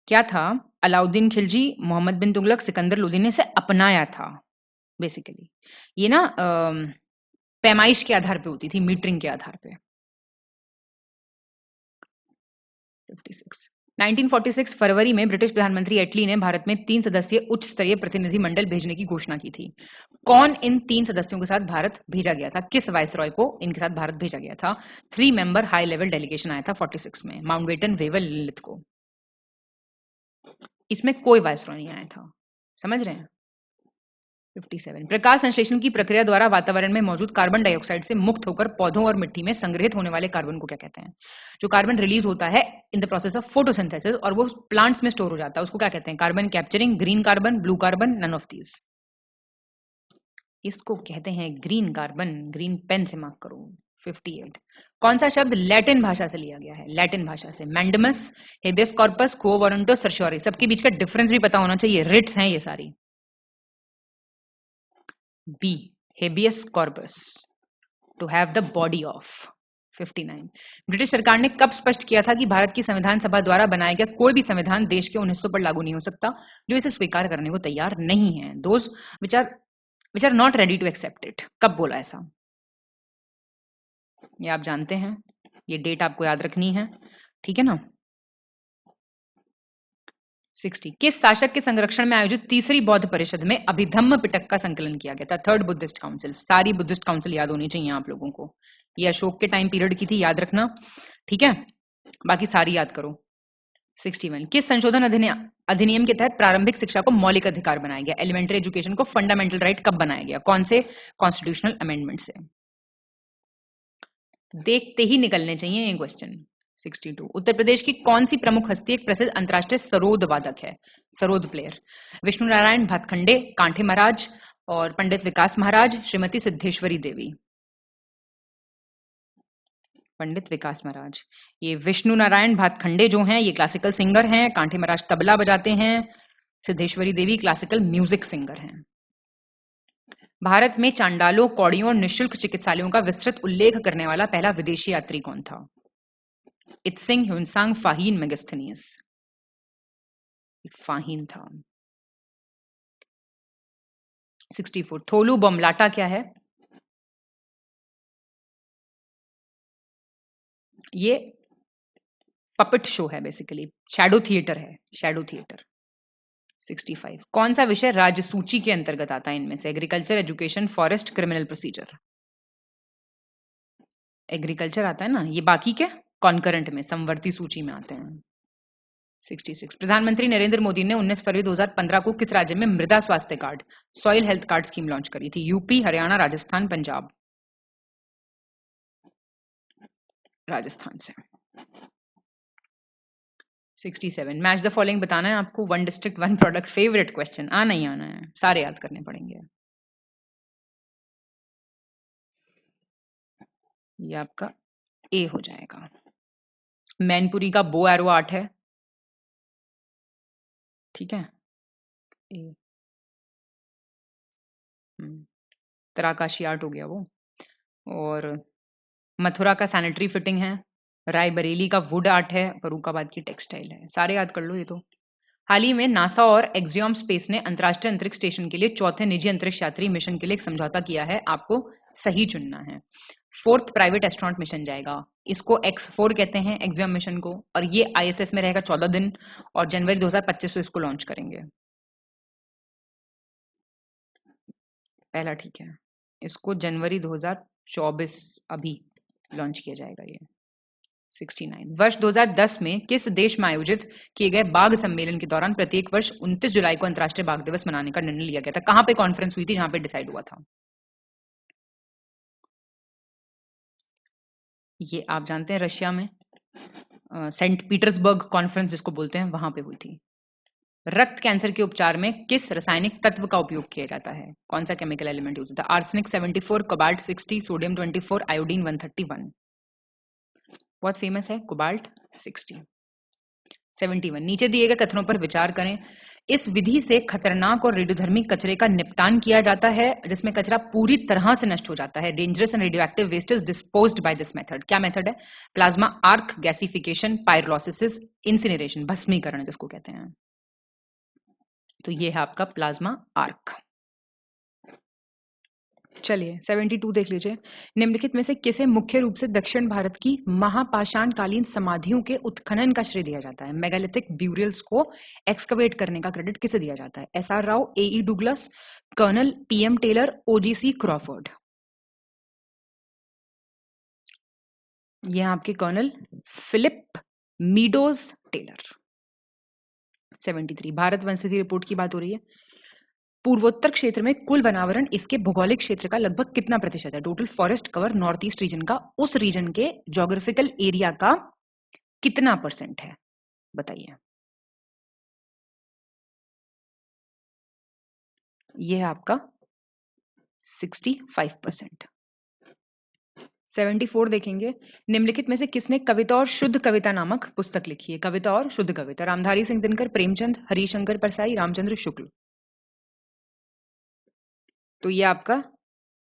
क्या था? अलाउद्दीन खिलजी, मोहम्मद बिन तुगलक, सिकंदर लोदी ने इसे अपनाया था बेसिकली। ये ना पैमाइश के आधार पे होती थी, मीटरिंग के आधार पे। 56 1946 फरवरी में ब्रिटिश प्रधानमंत्री एटली ने भारत में 3 सदस्यीय उच्च स्तरीय प्रतिनिधि मंडल भेजने की घोषणा की थी। कौन इन 3 सदस्यों के साथ भारत भेजा गया था? किस वायसरॉय को इनके साथ भारत भेजा गया था? 3 मेंबर हाई लेवल डेलीगेशन आया था 46 में, माउंटबेटन, वेवल, ललित को। इसमें कोई वायसरॉय नहीं आया था, समझ रहे हैं? 57 प्रकाश संश्लेषण की प्रक्रिया द्वारा वातावरण में मौजूद कार्बन डाइऑक्साइड से मुक्त होकर पौधों और मिट्टी में संग्रहित होने वाले कार्बन को क्या कहते हैं? जो कार्बन रिलीज होता है in the process of photosynthesis और वो प्लांट्स में स्टोर हो जाता है, उसको क्या कहते हैं? Carbon capturing, green carbon, blue carbon, none of these. इसको कहते हैं ग्रीन कार्बन। ग्रीन पेन से मार्क करो। 58 कौन सा शब्द लैटिन भाषा से लिया गया है? लैटिन भाषा से। मैंडमस, हेबियस कॉर्पस, क्वो वारंटो, सर्श्योरी। सबके बीच का डिफरेंस भी पता होना चाहिए, रिट्स हैं ये सारी। B habeas corpus to have the body of। 59 British सरकार ने कब स्पष्ट किया था कि भारत की संविधान सभा द्वारा बनाया गया कोई भी संविधान देश के उन हिस्सों पर लागू नहीं हो सकता जो इसे स्वीकार करने को तैयार नहीं है? Those which are not ready to accept it। कब बोला ऐसा? ये आप जानते हैं, ये डेट आपको याद रखनी है, ठीक है ना। 60 किस शासक के संरक्षण में आयोजित तीसरी बौद्ध परिषद में अभिधम्म पिटक का संकलन किया गया था? Third Buddhist council. सारी बुद्धिस्ट काउंसिल याद होनी चाहिए आप लोगों को। ये अशोक के टाइम पीरियड की थी, याद रखना, ठीक है। बाकी सारी याद करो। 61 किस संशोधन अधिनियम के तहत प्रारंभिक शिक्षा को मौलिक अधिकार बनाया गया? एलिमेंट्री एजुकेशन को फंडामेंटल राइट कब बनाया गया? कौन से कॉन्स्टिट्यूशनल अमेंडमेंट से? देखते ही निकलने चाहिए ये क्वेश्चन। 62 उत्तर प्रदेश की कौन सी प्रमुख हस्ती एक प्रसिद्ध अंतर्राष्ट्रीय सरोद वादक है? सरोद प्लेयर। विष्णु नारायण भातखंडे, कांठे महाराज और पंडित विकास महाराज, श्रीमती सिद्धेश्वरी देवी। पंडित विकास महाराज। ये विष्णु नारायण भातखंडे जो हैं ये क्लासिकल सिंगर हैं, कांठे महाराज तबला बजाते हैं, सिद्धेश्वरी देवी क्लासिकल म्यूजिक सिंगर हैं। भारत में चांडालों, कौड़ियों और निःशुल्क चिकित्सालयों का विस्तृत उल्लेख करने वाला पहला विदेशी यात्री कौन था? Itsing, Hiuen Tsang, फाहीन, Megasthenes. फाहीन था। 64 थोलू बमलाटा क्या है? ये पपेट शो है बेसिकली, शैडो थिएटर है, शैडो थिएटर। 65 कौन सा विषय राज्य सूची के अंतर्गत आता है इनमें से? Agriculture, education, forest, criminal procedure. Agriculture आता है ना, ये बाकी के कॉन्करेंट में समवर्ती सूची में आते हैं। 66 प्रधानमंत्री नरेंद्र मोदी ने 19 फरवरी 2015 को किस राज्य में मृदा स्वास्थ्य card, soil health card scheme launch करी थी? यूपी, हरियाणा, राजस्थान, पंजाब। राजस्थान से। 67 मैच द फॉलोइंग बताना है आपको। 1 डिस्ट्रिक्ट 1 प्रोडक्ट, फेवरेट क्वेश्चन, आना ही आना है, सारे याद करने पड़ेंगे। ये आपका ए हो जाएगा। मैनपुरी का बो एरो आर्ट है, ठीक है। ए, तराकाशी आर्ट हो गया वो। और मथुरा का सैनिटरी फिटिंग है, रायबरेली का वुड आर्ट है, फरुखाबाद की टेक्सटाइल है। सारे याद कर लो ये तो। हाल ही में नासा और एक्सियोम स्पेस ने अंतर्राष्ट्रीय अंतरिक्ष स्टेशन के लिए चौथे निजी अंतरिक्ष यात्री मिशन के लिए एक समझौता किया है। आपको सही चुनना है। 4th प्राइवेट एस्ट्रोनॉट मिशन जाएगा, इसको X4 कहते हैं एक्सियोम मिशन को, और ये ISS में रहेगा 14 दिन, और जनवरी 2025 से इसको लॉन्च करेंगे। पहला ठीक है, इसको जनवरी 2024 अभी लॉन्च किया जाएगा। ये 69 वर्ष 2010 में किस देश में आयोजित किए गए बाघ सम्मेलन के दौरान प्रत्येक वर्ष 29 जुलाई को अंतर्राष्ट्रीय बाघ दिवस मनाने का निर्णय लिया गया था? कहां पे कॉन्फ्रेंस हुई थी जहां पे डिसाइड हुआ था? ये आप जानते हैं, रशिया में सेंट पीटर्सबर्ग कॉन्फ्रेंस जिसको बोलते हैं, वहां पे हुई थी। रक्त कैंसर के उपचार में किस रासायनिक तत्व का उपयोग किया जाता है? कौन सा केमिकल एलिमेंट यूज होता है? Arsenic 74, cobalt 60, sodium 24, iodine 131। बहुत फेमस है कोबाल्ट 60। 71 नीचे दिए गए कथनों पर विचार करें। इस विधि से खतरनाक और रेडियोधर्मी कचरे का निपटान किया जाता है जिसमें कचरा पूरी तरह से नष्ट हो जाता है। Dangerous and radioactive waste is disposed by this method. क्या मेथड है? Plasma arc gasification, pyrolysis, incineration, भस्मीकरण जिसको कहते हैं। तो ये है आपका प्लाज्मा आर्क। चलिए 72 देख लीजिए। निम्नलिखित में से किसे मुख्य रूप से दक्षिण भारत की महापाषाण कालीन समाधियों के उत्खनन का श्रेय दिया जाता है? मेगालिथिक ब्यूरियल्स को एक्सकवेट करने का क्रेडिट किसे दिया जाता है? SR Rao, AE Douglas, colonel PM Taylor, OGC Crawford. ये आपके colonel Philip Meadows Taylor. 73 Bharat वन स्थिति रिपोर्ट की बात हो रही है। पूर्वोत्तर क्षेत्र में कुल वनावरण इसके भौगोलिक क्षेत्र का लगभग कितना प्रतिशत है? Total forest cover north east region का उस रीजन के ज्योग्राफिकल एरिया का कितना % है? बताइए। ये है आपका 65%। 74 देखेंगे। निम्नलिखित में से किसने कविता और शुद्ध कविता नामक पुस्तक लिखी है? कविता और शुद्ध कविता। रामधारी सिंह दिनकर, प्रेमचंद, हरिशंकर परसाई, रामचंद्र शुक्ल। तो ये आपका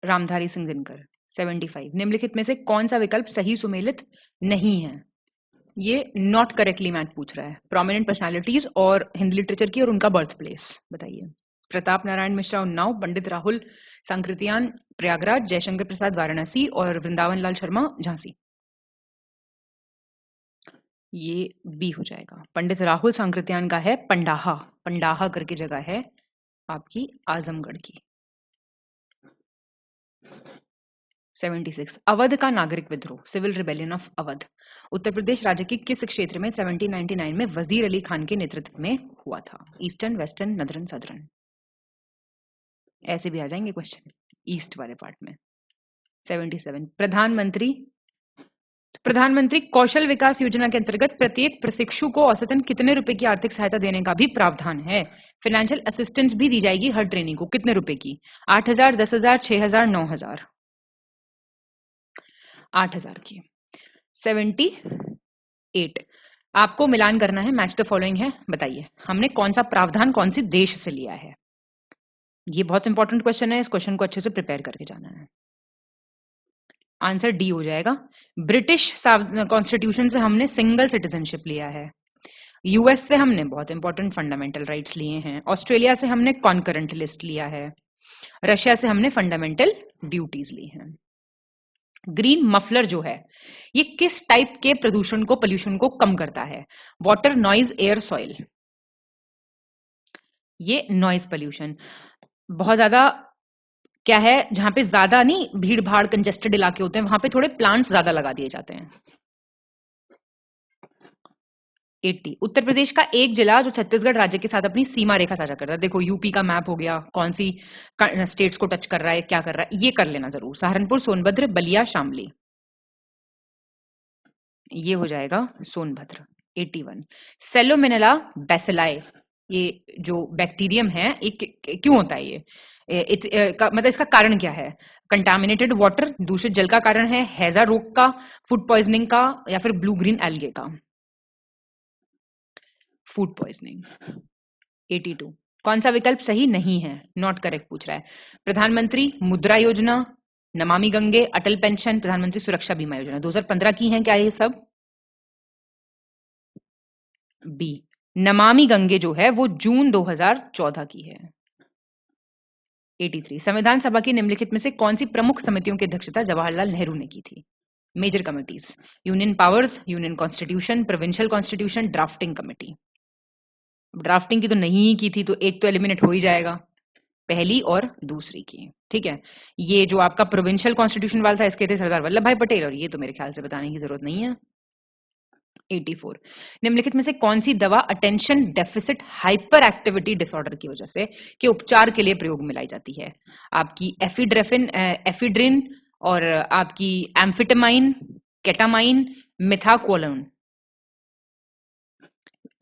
रामधारी सिंह दिनकर। 75 निम्नलिखित में से कौन सा विकल्प सही सुमेलित नहीं है? ये नॉट करेक्टली मैच पूछ रहा है। प्रोमिनेंट पर्सनालिटीज और हिंदी लिटरेचर की और उनका बर्थ प्लेस बताइए। प्रताप नारायण मिश्रा उन्नाव, पंडित राहुल सांकृत्यायन प्रयागराज, जयशंकर प्रसाद वाराणसी और वृंदावन लाल शर्मा झांसी। ये बी हो जाएगा। पंडित राहुल सांकृत्यायन का है पंडाहा, पंडाहा करके जगह है आपकी आजमगढ़ की। 76 अवध का नागरिक विद्रोह, civil rebellion of Awadh, Uttar Pradesh राज्य के किस क्षेत्र में 1799 में वजीर अली खान के नेतृत्व में हुआ था? Eastern, western, नदरन, southern. ऐसे भी आ जाएंगे क्वेश्चन ईस्ट वाले पार्ट में। 77 प्रधानमंत्री कौशल विकास योजना के अंतर्गत प्रत्येक प्रशिक्षु को औसतन कितने रुपए की आर्थिक सहायता देने का भी प्रावधान है? फाइनेंशियल असिस्टेंस भी दी जाएगी हर ट्रेनिंग को। कितने रुपए की? 8,000, 10,000, 6,000, 9,000। 8,000 की। 78 आपको मिलान करना है, मैच द फॉलोइंग है। बताइए हमने कौन सा प्रावधान कौन सी देश से लिया है? ये बहुत इंपॉर्टेंट क्वेश्चन है, इस क्वेश्चन को अच्छे से प्रिपेयर करके जाना है। आंसर डी हो जाएगा। ब्रिटिश कॉन्स्टिट्यूशन से हमने सिंगल सिटीजनशिप लिया है। यूएस से हमने बहुत इंपॉर्टेंट फंडामेंटल राइट्स लिए हैं। ऑस्ट्रेलिया से हमने कॉन्करेंट लिस्ट लिया है। रशिया से हमने फंडामेंटल ड्यूटीज ली हैं। ग्रीन मफलर जो है ये किस टाइप के प्रदूषण को, पोल्यूशन को कम करता है? Water, noise, air, soil. ये नॉइज पोल्यूशन बहुत ज्यादा क्या है, जहां पे ज्यादा नहीं भीड़ भाड़ कंजेस्टेड इलाके होते हैं वहां पे थोड़े प्लांट्स ज्यादा लगा दिए जाते हैं। 80 उत्तर प्रदेश का एक जिला जो छत्तीसगढ़ राज्य के साथ अपनी सीमा रेखा साझा करता है। देखो यूपी का मैप हो गया, कौन सी स्टेट्स को टच कर रहा है, क्या कर रहा है, ये कर लेना जरूर। सहारनपुर, सोनभद्र, बलिया, शामली। ये हो जाएगा सोनभद्र। 81 सेलोमिनेला बैसिलाई ये जो बैक्टीरियम है क्यों होता है ये? मतलब इसका कारण क्या है? कंटामिनेटेड वाटर, दूषित जल का कारण है, हैजा रोग का, फूड पॉइजनिंग का, या फिर ब्लू ग्रीन एल्गे का? Food poisoning. 82 कौन सा विकल्प सही नहीं है, नॉट करेक्ट पूछ रहा है। प्रधानमंत्री मुद्रा योजना, नमामि गंगे, अटल पेंशन, प्रधानमंत्री सुरक्षा बीमा योजना 2015 की हैं क्या ये सब? बी, नमामि गंगे जो है वो जून 2014 की है। 83 संविधान सभा की निम्नलिखित में से कौन सी प्रमुख समितियों की अध्यक्षता जवाहरलाल नेहरू ने की थी? Major committees, union powers, union constitution, provincial constitution, drafting committee. Drafting की तो नहीं की थी तो एक तो एलिमिनेट हो ही जाएगा, पहली और दूसरी की। ठीक है, ये जो आपका प्रोविंशियल कॉन्स्टिट्यूशन वाला था इसके थे सरदार वल्लभ भाई पटेल, और ये तो मेरे ख्याल से बताने की जरूरत नहीं है। 84 निम्नलिखित में से कौन सी दवा attention deficit hyper activity disorder की वजह से के उपचार के लिए प्रयोग में लाई जाती है? आपकी एफिड्रिन और आपकी एम्फिटामाइन, केटामाइन, मिथाकोलोन।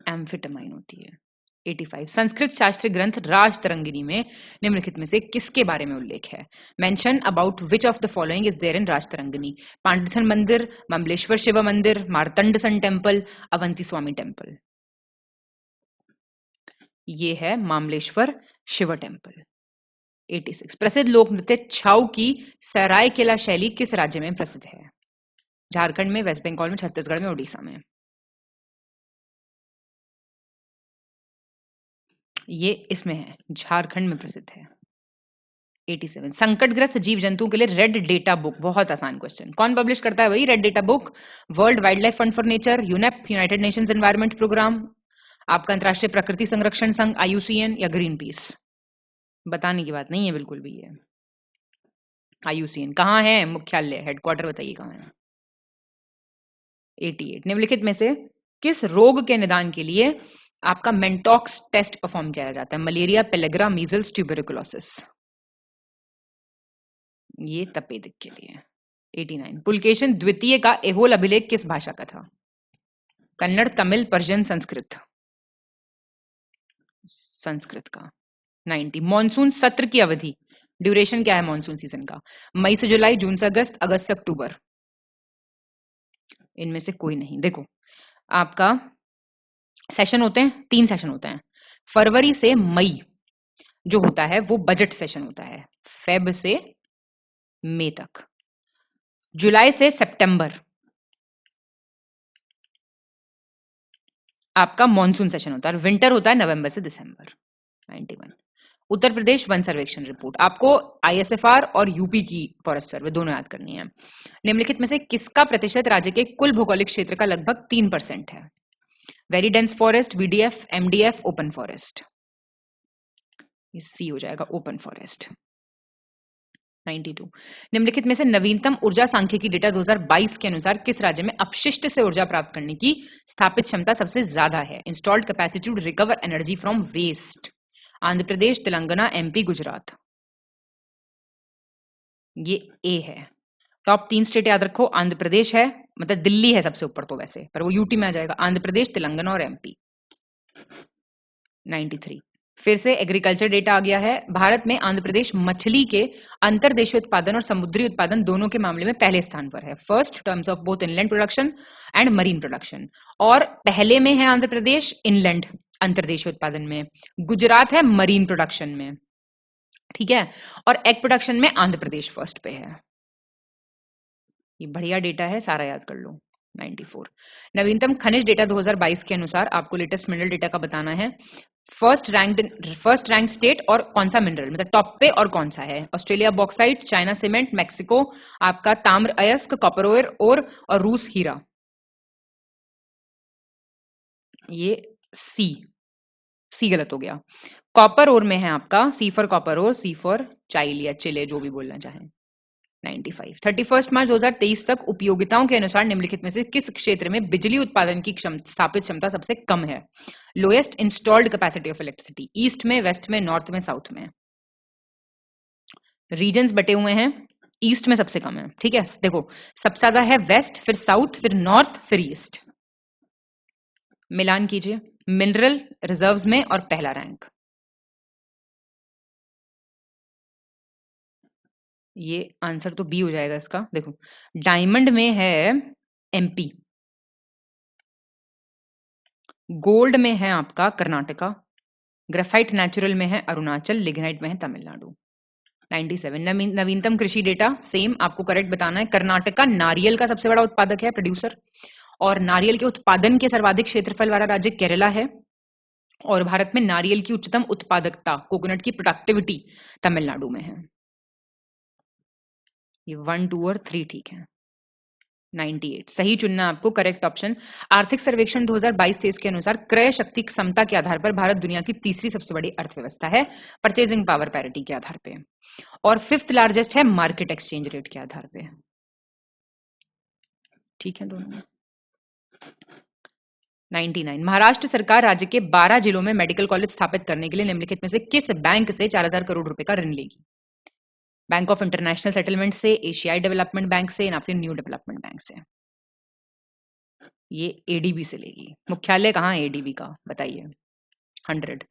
एम्फिटामाइन होती है। 85 संस्कृत शास्त्रीय ग्रंथ राजतरंगिणी में निम्नलिखित में से किसके बारे में उल्लेख है? Mention about which of the following is there in Rajatarangini? Pandithan मंदिर, ममलेश्वर शिव मंदिर, Martand sun temple, Avanti Swami temple. ये है मामलेश्वर शिव टेम्पल। 86 प्रसिद्ध लोक नृत्य छाऊ की सरायकेला शैली किस राज्य में प्रसिद्ध है? झारखंड में, वेस्ट बंगाल में, छत्तीसगढ़ में, उड़ीसा में। ये इसमें है, झारखंड में प्रसिद्ध है। 87 संकटग्रस्त जीव जंतु के लिए रेड डेटा बुक, बहुत आसान क्वेश्चन, कौन पब्लिश करता है? वही red data book, world wildlife fund for nature, UNEP, united nations environment programme, आपका अंतरराष्ट्रीय प्रकृति संरक्षण संघ IUCN, या ग्रीन पीस? बताने की बात नहीं है बिल्कुल भी ये। IUCN कहाँ है मुख्यालय, हेडक्वार्टर बताइए कहाँ है? 88 निम्नलिखित में से किस रोग के निदान के लिए आपका मेंटॉक्स टेस्ट परफॉर्म किया जाता है? Malaria, pellagra, measles, tuberculosis. ये तपेदिक के लिए। 89 पुलकेशन द्वितीय का एहोल अभिलेख किस भाषा का था? कन्नड़, तमिल, पर्शियन, संस्कृत। संस्कृत का। 90 मॉनसून सत्र की अवधि, ड्यूरेशन क्या है मॉनसून सीजन का? मई से जुलाई, जून से अगस्त, अगस्त से अक्टूबर। इनमें से कोई नहीं। देखो आपका सेशन होते हैं, 3 सेशन होते हैं। फरवरी से मई जो होता है वो बजट सेशन होता है, फेब से मई तक। जुलाई से सितंबर आपका मॉनसून सेशन होता है, और विंटर होता है नवंबर से दिसंबर। 91 उत्तर प्रदेश वन सर्वेक्षण रिपोर्ट, आपको ISFR और यूपी की फॉरेस्ट सर्वे दोनों याद करनी है। निम्नलिखित में से किसका प्रतिशत राज्य के कुल भौगोलिक क्षेत्र का लगभग 3% है? Very dense forest, VDF, MDF, open forest. ये सी हो जाएगा, ओपन फॉरेस्ट। 92 निम्नलिखित में से नवीनतम ऊर्जा सांख्यिकी डेटा 2022 के अनुसार किस राज्य में अपशिष्ट से ऊर्जा प्राप्त करने की स्थापित क्षमता सबसे ज्यादा है? Installed capacity to recover energy from waste. Andhra Pradesh, Telangana, MP, Gujarat. ये ए है। टॉप 3 स्टेट याद रखो, आंध्र प्रदेश है, मतलब दिल्ली है सबसे ऊपर तो वैसे, पर वो यूटी में आ जाएगा। आंध्र प्रदेश, तेलंगाना और MP। 93 फिर से एग्रीकल्चर डेटा आ गया है। भारत में आंध्र प्रदेश मछली के अंतर्देशीय उत्पादन और समुद्री उत्पादन दोनों के मामले में पहले स्थान पर है, first terms of both inland production and marine production. और पहले में है आंध्र प्रदेश इनलैंड अंतर्देशीय उत्पादन में, गुजरात है मरीन प्रोडक्शन में, ठीक है, और एग प्रोडक्शन में आंध्र प्रदेश फर्स्ट पे है। ये बढ़िया डेटा है, सारा याद कर लो। 94 नवीनतम खनिज डेटा 2022 के अनुसार आपको लेटेस्ट मिनरल डेटा का बताना है। फर्स्ट रैंक स्टेट और कौन सा मिनरल, मतलब टॉप पे और कौन सा है? Australia bauxite, China cement, Mexico आपका ताम्र अयस्क, कॉपर ओर और रूस हीरा। ये सी गलत हो गया। कॉपर ओर में है आपका C for copper ore, C for Chile या चिले, जो भी बोलना चाहें। 95 31 मार्च 2023 तक उपयोगिताओं के अनुसार निम्नलिखित में से किस क्षेत्र में बिजली उत्पादन की स्थापित क्षमता सबसे कम है? Lowest installed capacity of electricity, east में, वेस्ट में, नॉर्थ में, साउथ में। रीजन्स बटे हुए हैं, ईस्ट में सबसे कम है, ठीक है। देखो सबसे ज्यादा है वेस्ट, फिर साउथ, फिर नॉर्थ, फिर ईस्ट। मिलान कीजिए, मिनरल रिजर्व्स में और पहला रैंक। ये आंसर तो बी हो जाएगा इसका। देखो डायमंड में है MP, गोल्ड में है आपका कर्नाटका, ग्रेफाइट नेचुरल में है अरुणाचल, लिग्नाइट में है तमिलनाडु। 97। नवीनतम कृषि डेटा सेम आपको करेक्ट बताना है। कर्नाटका नारियल का सबसे बड़ा उत्पादक है, प्रोड्यूसर, और नारियल के उत्पादन के सर्वाधिक क्षेत्रफल वाला राज्य केरला है, और भारत में नारियल की उच्चतम उत्पादकता, कोकोनट की प्रोडक्टिविटी तमिलनाडु में है। ये 1, 2 और 3 ठीक है। 98 सही चुनना आपको करेक्ट ऑप्शन। आर्थिक सर्वेक्षण 2022-23 के अनुसार क्रय शक्ति क्षमता के आधार पर भारत दुनिया की तीसरी सबसे बड़ी अर्थव्यवस्था है, परचेजिंग पावर पैरिटी के आधार पे, और 5th लार्जेस्ट है मार्केट एक्सचेंज रेट के आधार पे। ठीक है दोनों। 99 महाराष्ट्र सरकार राज्य के 12 जिलों में मेडिकल कॉलेज स्थापित करने के लिए निम्नलिखित में से किस बैंक से 4000 करोड़ रुपए का ऋण लेगी? बैंक ऑफ इंटरनेशनल सेटलमेंट से, एशियाई डेवलपमेंट बैंक से, या फिर न्यू डेवलपमेंट बैंक से? ये एडीबी से लेगी। मुख्यालय कहाँ है एडीबी का बताइए। 100।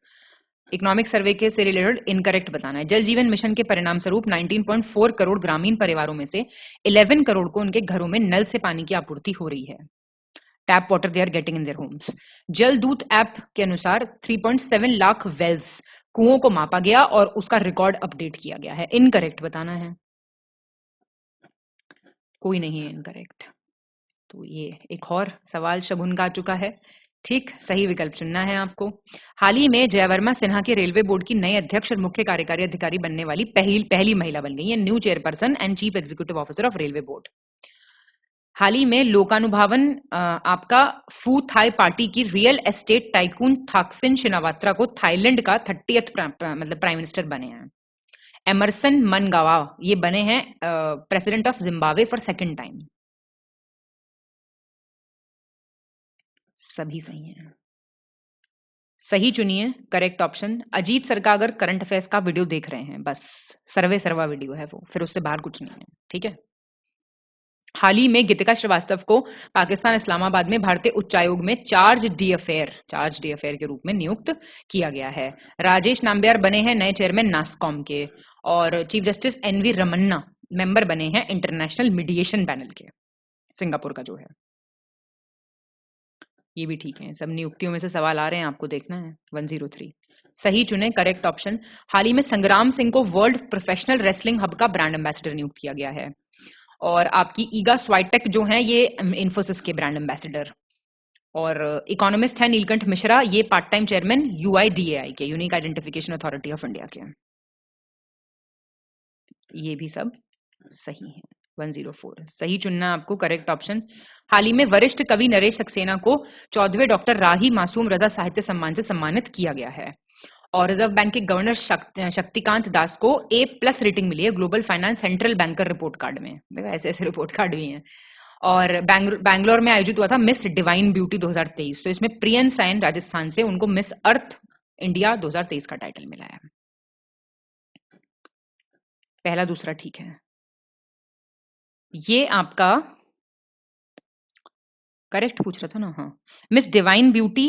इकोनॉमिक सर्वे के से रिलेटेड इनकरेक्ट बताना है। जल जीवन मिशन के परिणाम स्वरूप 19.4 करोड़ ग्रामीण परिवारों में से 11 करोड़ को उनके घरों में नल से पानी की आपूर्ति हो रही है। Tap water they are getting in their homes. Jal Doot app के अनुसार 3.7 लाख वेल्स, कुओं को मापा गया और उसका रिकॉर्ड अपडेट किया गया है। इनकरेक्ट बताना है। कोई नहीं है इनकरेक्ट। तो ये एक और सवाल शगुन का आ चुका है। ठीक, सही विकल्प चुनना है आपको। हाल ही में जयवर्मा सिन्हा के रेलवे बोर्ड की नई अध्यक्ष और मुख्य कार्यकारी अधिकारी बनने वाली पहली महिला बन गई है, new chairperson and chief executive officer of railway board. हाल ही में लोकानुभावन आपका फू थाई पार्टी की real estate tycoon Thaksin Shinawatra को थाईलैंड का 30th मतलब प्राइम मिनिस्टर बने हैं। एमरसन मनगावा ये बने हैं president of Zimbabwe for 2nd time. सभी सही हैं। सही चुनिए करेक्ट ऑप्शन। अजीत सर का अगर करंट अफेयर्स का वीडियो देख रहे हैं, बस सर्वा वीडियो है वो, फिर उससे बाहर कुछ नहीं है। ठीक है। हाल ही में गीतिका श्रीवास्तव को पाकिस्तान इस्लामाबाद में भारतीय उच्चायोग में चार्ज डी अफेयर के रूप में नियुक्त किया गया है। राजेश नाम्बियार बने हैं नए चेयरमैन नासकॉम के, और chief justice N V Ramana member बने हैं इंटरनेशनल मीडिएशन पैनल के, सिंगापुर का जो है। ये भी ठीक है। सब नियुक्तियों में से सवाल आ रहे हैं, आपको देखना है। 103 सही चुने करेक्ट ऑप्शन। हाल ही में संग्राम सिंह को वर्ल्ड प्रोफेशनल रेसलिंग हब का ब्रांड एम्बेसडर नियुक्त किया गया है, और आपकी ईगा स्वाइटेक जो है ये इन्फोसिस के ब्रांड एम्बेसडर, और इकोनॉमिस्ट है नीलकंठ मिश्रा, ये पार्ट टाइम चेयरमैन UIDAI के, unique identification authority of India के। ये भी सब सही है। 104 सही चुनना आपको करेक्ट ऑप्शन। हाल ही में वरिष्ठ कवि नरेश सक्सेना को 14वें डॉक्टर राही मासूम रजा साहित्य सम्मान से सम्मानित किया गया है, और रिजर्व बैंक के गवर्नर शक्तिकांत दास को A+ रेटिंग मिली है global finance central banker report card में। देखो ऐसे ऐसे रिपोर्ट कार्ड भी हैं। और बैंगलोर में आयोजित हुआ था मिस डिवाइन ब्यूटी 2023, तो इसमें प्रियन सैन राजस्थान से, उनको मिस अर्थ इंडिया 2023 का टाइटल मिला है। पहला दूसरा ठीक है। ये आपका करेक्ट पूछ रहा था ना। हाँ, मिस डिवाइन ब्यूटी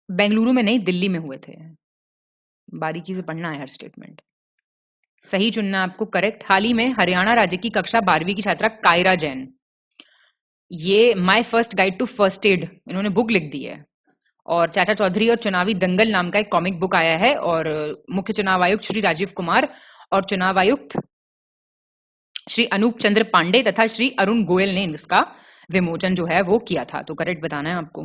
बेंगलुरु में नहीं, दिल्ली में हुए थे। बारीकी से पढ़ना है हर स्टेटमेंट। सही चुनना आपको करेक्ट। हाल ही में हरियाणा राज्य की कक्षा 12वीं की छात्रा कायरा जैन, ये my first guide to first aid, इन्होंने बुक लिख दी है, और चाचा चौधरी और चुनावी दंगल नाम का एक कॉमिक बुक आया है, और मुख्य चुनाव आयुक्त श्री राजीव कुमार और चुनाव आयुक्त श्री अनूप चंद्र पांडे तथा श्री अरुण गोयल ने इसका विमोचन जो है वो किया था। तो करेक्ट बताना है आपको।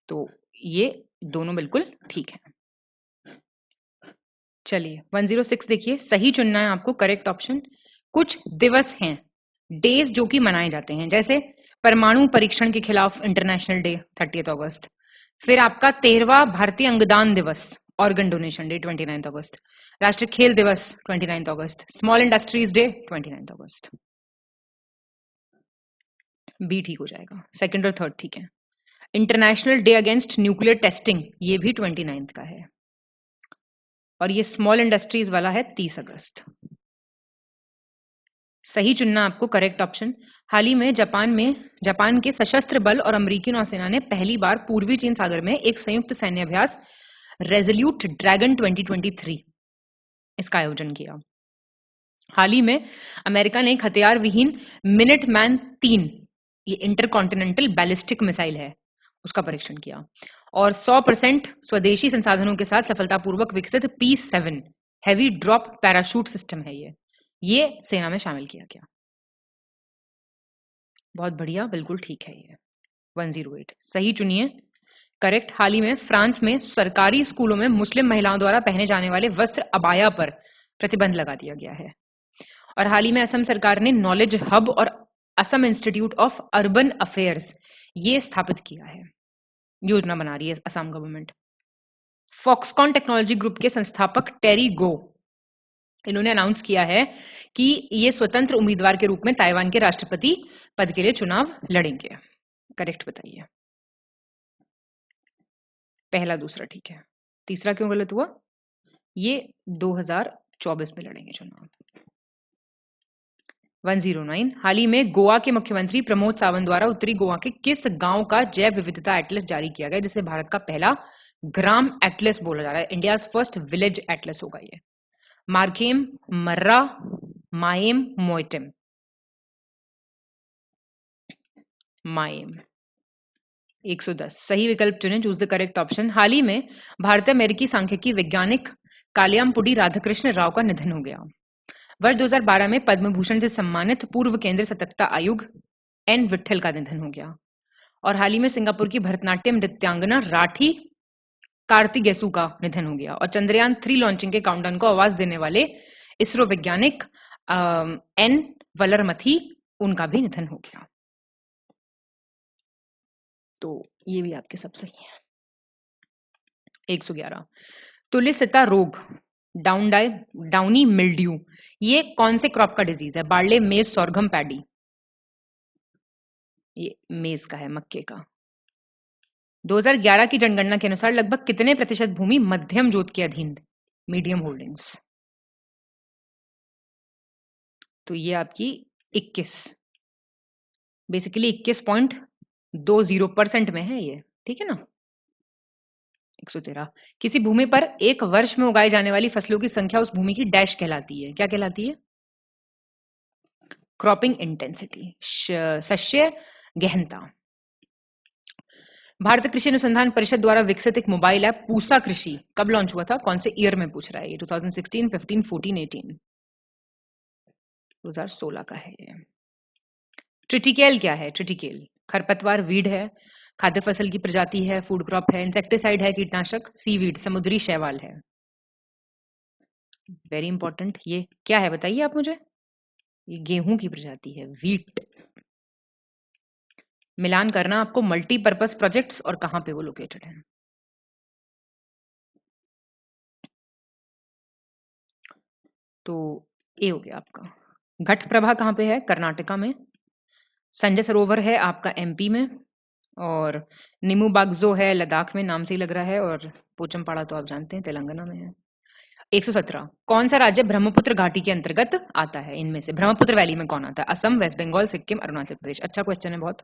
तो ये दोनों बिल्कुल ठीक है। चलिए 106 देखिए, सही चुनना है आपको करेक्ट ऑप्शन। कुछ दिवस हैं, डेज जो कि मनाए जाते हैं, जैसे परमाणु परीक्षण के खिलाफ इंटरनेशनल डे 30 अगस्त, फिर आपका 13वां भारतीय अंगदान दिवस ऑर्गन डोनेशन डे 29 अगस्त, राष्ट्रीय खेल दिवस 29 अगस्त, स्मॉल इंडस्ट्रीज डे 29 अगस्त। बी ठीक हो जाएगा, सेकंड और थर्ड ठीक है। International day against nuclear testing, ये भी 29 का है, और ये स्मॉल इंडस्ट्रीज वाला है 30 अगस्त। सही चुनना आपको करेक्ट ऑप्शन। हाल ही में जापान के सशस्त्र बल और अमेरिकी नौसेना ने पहली बार पूर्वी चीन सागर में एक संयुक्त सैन्य अभ्यास रेजोल्यूट ड्रैगन 2023 इसका आयोजन किया। हाल ही में अमेरिका ने एक हथियार विहीन मिनटमैन 3 ये इंटरकॉन्टिनेंटल बैलिस्टिक मिसाइल है, उसका परीक्षण किया। और 100% स्वदेशी संसाधनों के साथ सफलतापूर्वक विकसित P7 heavy drop parachute system है ये सेना में शामिल किया गया। बहुत बढ़िया, बिल्कुल ठीक है ये। 108 सही चुनिए, करेक्ट। हाल ही में फ्रांस में सरकारी स्कूलों में मुस्लिम महिलाओं द्वारा पहने जाने वाले वस्त्र अबाया पर प्रतिबंध लगा दिया गया है। और हाल ही में असम सरकार ने नॉलेज हब और Assam institute of urban affairs ये स्थापित किया है, योजना बना रही है Assam government. Foxconn technology group के संस्थापक टेरी गो, इन्होंने अनाउंस किया है कि ये स्वतंत्र उम्मीदवार के रूप में ताइवान के राष्ट्रपति पद के लिए चुनाव लड़ेंगे। करेक्ट बताइए, पहला दूसरा ठीक है, तीसरा क्यों गलत हुआ? ये 2024 में लड़ेंगे चुनाव। 109 हाल ही में गोवा के मुख्यमंत्री प्रमोद सावंत द्वारा उत्तरी गोवा के किस गांव का जैव विविधता एटलस जारी किया गया, जिसे भारत का पहला ग्राम एटलस बोला जा रहा है, इंडियाज फर्स्ट विलेज एटलस होगा ये। मार्केम, मर्रा, माएम, मोइटेम? माएम। 110 सही विकल्प चुने, चूज द करेक्ट ऑप्शन। हाल ही में भारतीय अमेरिकी सांख्यिकी वैज्ञानिक कालियामपुडी राधाकृष्ण राव का निधन हो गया। वर्ष 2012 में पद्म भूषण से सम्मानित पूर्व केंद्रीय सतर्कता आयुक्त एन विट्ठल का निधन हो गया। और हाल ही में सिंगापुर की भरतनाट्यम नृत्यांगना राठी कार्तिगेसु का निधन हो गया। और चंद्रयान 3 लॉन्चिंग के काउंटडाउन को आवाज देने वाले इसरो वैज्ञानिक एन वलरमथी, उनका भी निधन हो गया। तो ये भी आपके सब सही है। 111 तुलिसिता रोग, डाउनी मिल्ड्यू, ये कौन से क्रॉप का डिजीज है? बार्ले, मेज, सोरघम, पैडी? ये मेज का है, मक्के का। 2011 की जनगणना के अनुसार लगभग कितने प्रतिशत भूमि मध्यम जोत के अधीन, मीडियम होल्डिंग्स? तो ये आपकी 21, बेसिकली 21.20% में है ये, ठीक है ना। 113 किसी भूमि पर एक वर्ष में उगाई जाने वाली फसलों की संख्या उस भूमि की डैश कहलाती है, क्या कहलाती है? क्रॉपिंग इंटेंसिटी, शस्य गहनता। भारत कृषि अनुसंधान परिषद द्वारा विकसित एक मोबाइल ऐप पूसा कृषि कब लॉन्च हुआ था? कौन से ईयर में पूछ रहा है ये? 2016, 15, 14, 18? 2016 का है ये। ट्रिटिकेल क्या है? ट्रिटिकेल खरपतवार, वीड है, खाद्य फसल की प्रजाति है, फूड क्रॉप है, इंसेक्टिसाइड है, कीटनाशक, सीवीड समुद्री शैवाल है। वेरी इंपॉर्टेंट, ये क्या है बताइए आप मुझे? ये गेहूं की प्रजाति है, वीट। मिलान करना आपको मल्टीपर्पज प्रोजेक्ट्स और कहां पे वो लोकेटेड है। तो ये हो गया आपका। घट प्रभा कहां पे है? कर्नाटका में। संजय सरोवर है आपका एमपी में। और निमू बागजो है लद्दाख में, नाम से ही लग रहा है। और पोचमपाड़ा तो आप जानते हैं तेलंगाना में है। 117 कौन सा राज्य ब्रह्मपुत्र घाटी के अंतर्गत आता है? इनमें से ब्रह्मपुत्र वैली में कौन आता है? असम, वेस्ट बंगाल, सिक्किम, अरुणाचल प्रदेश? अच्छा क्वेश्चन है बहुत।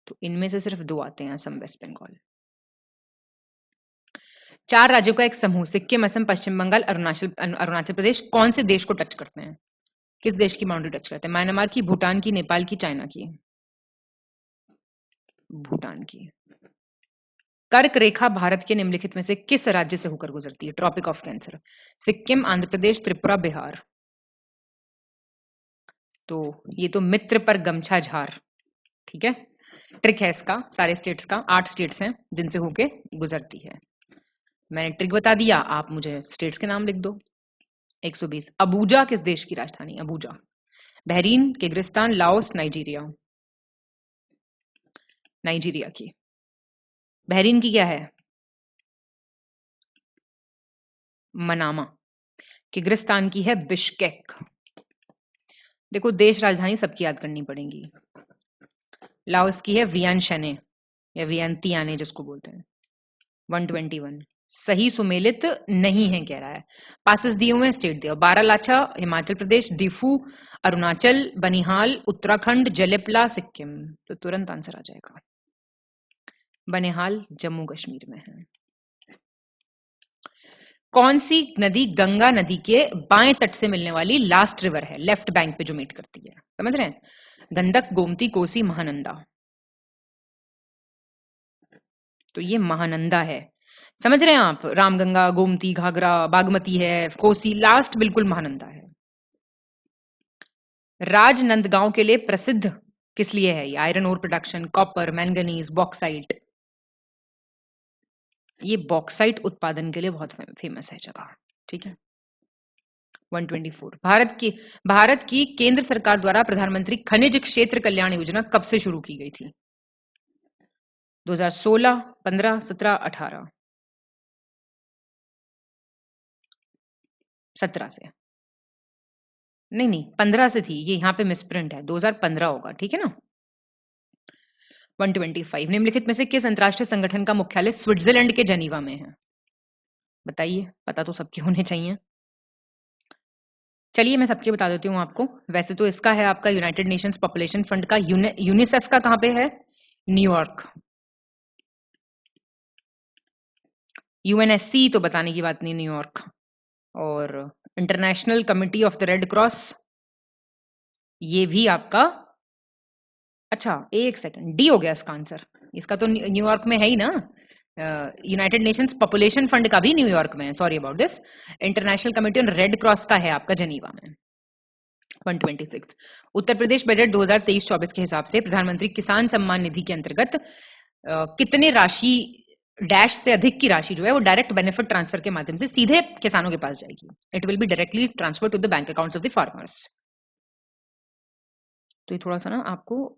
तो इनमें से सिर्फ 2 आते हैं, असम, वेस्ट बंगाल। 4 राज्यों का एक समूह सिक्किम, असम, पश्चिम बंगाल, अरुणाचल प्रदेश कौन से देश को टच करते हैं? किस देश की बाउंड्री टच करते हैं? म्यांमार की, भूटान की, नेपाल की, चाइना की? भूटान की। कर्क रेखा भारत के निम्नलिखित में से किस राज्य से होकर गुजरती है? Tropic of cancer, Sikkim, Andhra Pradesh, Tripura, Bihar? तो ये तो मित्र पर गमछा झार, ठीक है। ट्रिक है इसका, सारे स्टेट्स का 8 स्टेट्स हैं जिनसे होके गुजरती है। मैंने ट्रिक बता दिया, आप मुझे स्टेट्स के नाम लिख दो। 120 अबूजा किस देश की राजधानी? Abuja. Bahrain, Kyrgyzstan, Laos, Nigeria? Nigeria की। बहरीन की क्या है? मनामा। किर्गिस्तान की है बिश्केक। देखो देश राजधानी सबकी याद करनी पड़ेगी। लाओस की है वियनशने या वियंतियाने जिसको बोलते हैं। 121 सही सुमेलित नहीं है कह रहा है। पासेस दिए हुए स्टेट दिया, बारालाचा हिमाचल प्रदेश, डिफू अरुणाचल, बनिहाल उत्तराखंड, जलेपला सिक्किम। तो तुरंत आंसर आ जाएगा। बनिहाल जम्मू कश्मीर में है। कौन सी नदी गंगा नदी के बाएं तट से मिलने वाली लास्ट रिवर है, लेफ्ट बैंक पे जो मीट करती है, समझ रहे हैं? गंडक, गोमती, कोसी, महानंदा। तो ये महानंदा है, समझ रहे हैं आप? रामगंगा, गोमती, घाघरा, बागमती है, कोसी, लास्ट बिल्कुल महानंदा है। राजनंदगांव के लिए प्रसिद्ध किस लिए है? Iron ore production, copper, manganese, bauxite. ये बॉक्साइट उत्पादन के लिए बहुत फेमस है जगह, ठीक है। 124 भारत की केंद्र सरकार द्वारा प्रधानमंत्री खनिज क्षेत्र कल्याण योजना कब से शुरू की गई थी? 2016, 15, 17, 18? 17 से। नहीं 15 से थी, ये यहाँ पे मिसप्रिंट है, 2015 होगा, ठीक है ना। 125 निम्नलिखित में से किस अंतरराष्ट्रीय संगठन का मुख्यालय स्विट्जरलैंड के जेनीवा में है? बताइए, पता तो सबके होने चाहिए। चलिए मैं सबके बता देती हूँ आपको। वैसे तो इसका है आपका यूनाइटेड नेशंस पॉपुलेशन फंड का, यूनिसेफ का कहाँ पे है? न्यूयॉर्क। यूएनएससी तो बताने की बात नहीं, न्यूयॉर्क। और international committee of the red cross, ये भी आपका, अच्छा एक सेकंड, डी हो गया इसका आंसर। इसका तो न्यूयॉर्क में है ही ना। यूनाइटेड नेशंस पॉपुलेशन फंड का भी न्यूयॉर्क में है, sorry about this. International committee on red cross का है आपका जेनीवा में। 126 उत्तर प्रदेश बजट 2023-24 के हिसाब से प्रधानमंत्री किसान सम्मान निधि के अंतर्गत कितने राशि डैश से अधिक की राशि जो है वो डायरेक्ट बेनिफिट ट्रांसफर के माध्यम से सीधे किसानों के पास जाएगी। It will be directly transfer to the bank accounts of the farmers. तो ये थोड़ा सा ना आपको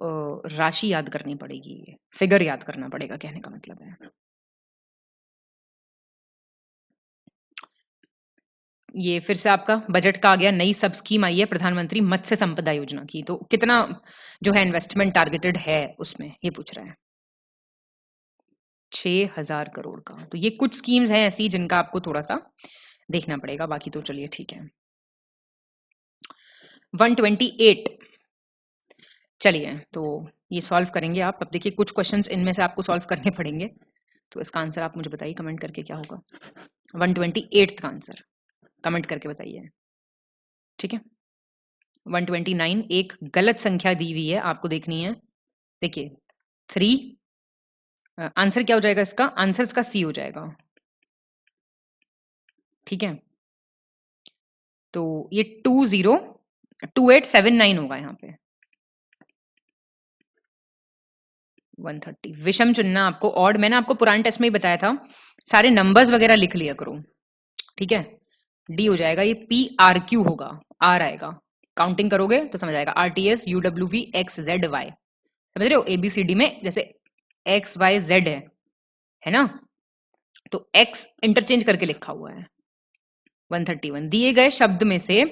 राशि याद करनी पड़ेगी, फिगर याद करना पड़ेगा, कहने का मतलब है। ये फिर से आपका बजट का आ गया, नई सब स्कीम आई है प्रधानमंत्री मत्स्य संपदा योजना की। तो कितना जो है इन्वेस्टमेंट टारगेटेड है उसमें, ये पूछ रहा है। 6,000 करोड़ का। तो ये कुछ स्कीम्स हैं ऐसी जिनका आपको थोड़ा सा देखना पड़ेगा, बाकी तो चलिए ठीक है। 128 चलिए तो ये सॉल्व करेंगे आप। अब देखिए कुछ क्वेश्चंस इनमें से आपको सॉल्व करने पड़ेंगे, तो इसका आंसर आप मुझे बताइए कमेंट करके क्या होगा। 128 का आंसर कमेंट करके बताइए, ठीक है। 129 एक गलत संख्या दी हुई है, आपको देखनी है। देखिए 3 आंसर क्या हो जाएगा इसका? आंसर इसका सी हो जाएगा, ठीक है। तो ये 202879 होगा यहाँ पे। 130 विषम चुनना आपको, ऑड मैंने आपको पुराने टेस्ट में ही बताया था, सारे नंबर्स वगैरह लिख लिया करो, ठीक है। डी हो जाएगा, ये PRQ होगा, आर आएगा, काउंटिंग करोगे तो समझ आएगा। RTS UWV XZY, समझ रहे हो? ABCD में जैसे XYZ है ना, तो X इंटरचेंज करके लिखा हुआ है। 131 दिए गए शब्द में से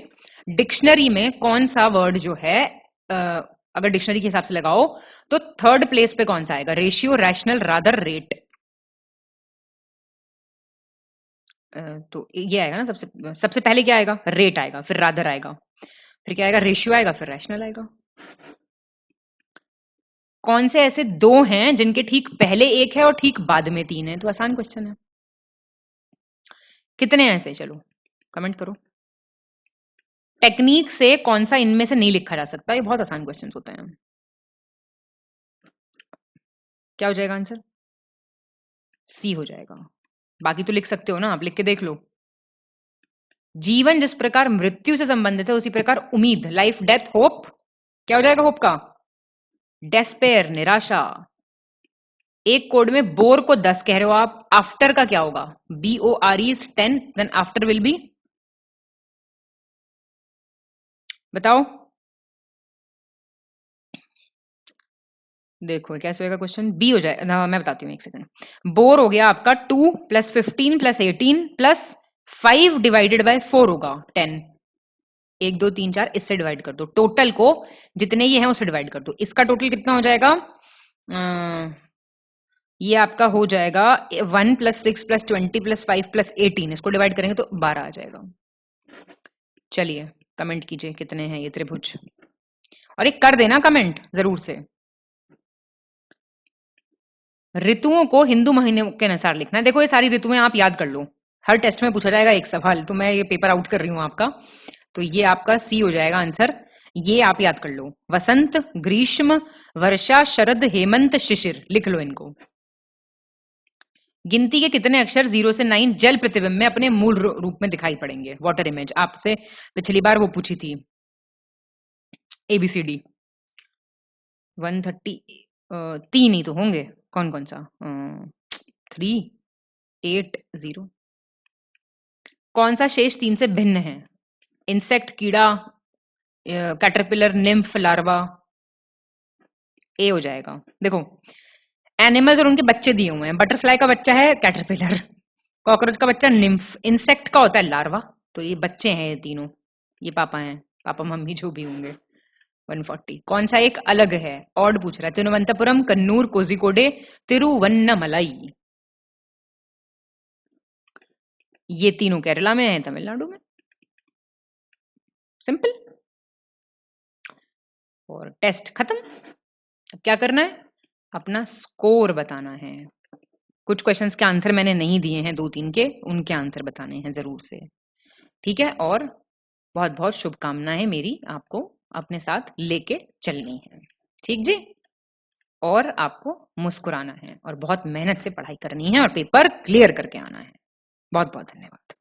डिक्शनरी में कौन सा वर्ड जो है अगर डिक्शनरी के हिसाब से लगाओ तो थर्ड प्लेस पे कौन सा आएगा? Ratio, rational, rather, rate. तो ये आएगा ना, सबसे पहले क्या आएगा? रेट आएगा, फिर रादर आएगा, फिर क्या आएगा? रेशियो आएगा, फिर रैशनल आएगा। कौन से ऐसे दो हैं जिनके ठीक पहले एक है और ठीक बाद में 3 है? तो आसान क्वेश्चन है। कितने हैं ऐसे? चलो कमेंट करो। टेक्निक से कौन सा इनमें से नहीं लिखा जा सकता? ये बहुत आसान क्वेश्चंस होते हैं। क्या हो जाएगा आंसर? सी हो जाएगा। बाकी तो लिख सकते हो ना आप, लिख के देख लो। जीवन जिस प्रकार मृत्यु से संबंधित है उसी प्रकार उम्मीद, लाइफ, डेथ, होप, क्या हो जाएगा होप का? डेस्पेयर, निराशा। एक कोड में बोर को 10 कह रहे हो आप, आफ्टर का क्या होगा? BORE is 10, then after will be, बताओ। देखो कैसे होगा क्वेश्चन, बी हो जाए ना, मैं बताती हूँ एक सेकंड। बोर हो गया आपका 2 + 15 + 18 + 5 डिवाइडेड बाय 4 होगा 10। 1 2 3 4 इससे डिवाइड कर दो, टोटल को जितने ये हैं उससे डिवाइड कर दो। इसका टोटल कितना हो जाएगा? ये आपका हो जाएगा 1 + 6 + 20 + 5 + 18, इसको डिवाइड करेंगे तो 12 आ जाएगा। चलिए कमेंट कीजिए कितने हैं ये त्रिभुज, और एक कर देना कमेंट जरूर से। ऋतुओं को हिंदू महीने के अनुसार लिखना है। देखो ये सारी ऋतुएं आप याद कर लो, हर टेस्ट में पूछा जाएगा एक सवाल, तो मैं ये पेपर आउट कर रही हूं आपका। तो ये आपका सी हो जाएगा आंसर। ये आप याद कर लो, वसंत, ग्रीष्म, वर्षा, शरद, हेमंत, शिशिर, लिख लो इनको। गिनती के कितने अक्षर 0 से 9 जल प्रतिबिंब में अपने मूल रूप में दिखाई पड़ेंगे? वाटर इमेज आपसे पिछली बार वो पूछी थी, ABCD 130, 3 ही तो होंगे, कौन कौन सा, 3, 8, 0। कौन सा शेष 3 से भिन्न है? इंसेक्ट, कीड़ा, कैटरपिलर, निम्फ, लार्वा। ए हो जाएगा। देखो एनिमल्स और उनके बच्चे दिए हुए हैं, बटरफ्लाई का बच्चा है कैटरपिलर, कॉकरोच का बच्चा निम्फ, इंसेक्ट का होता है लार्वा। तो ये बच्चे हैं ये तीनों, ये पापा हैं, पापा मम्मी जो भी होंगे। 140। कौन सा एक अलग है? ऑड पूछ रहा है। तिरुवनंतपुरम, कन्नूर, कोझिकोडे, तिरुवन्नमलाई। ये तीनों केरला में है, तमिलनाडु में। सिंपल। और टेस्ट खत्म। अब क्या करना है? अपना स्कोर बताना है। कुछ क्वेश्चंस के आंसर मैंने नहीं दिए हैं, 2-3 के, उनके आंसर बताने हैं जरूर से। ठीक है, और बहुत बहुत शुभकामनाएं मेरी आपको अपने साथ लेके चलनी है। ठीक जी। और आपको मुस्कुराना है और बहुत मेहनत से पढ़ाई करनी है और पेपर क्लियर करके आना है। बहुत बहुत धन्यवाद।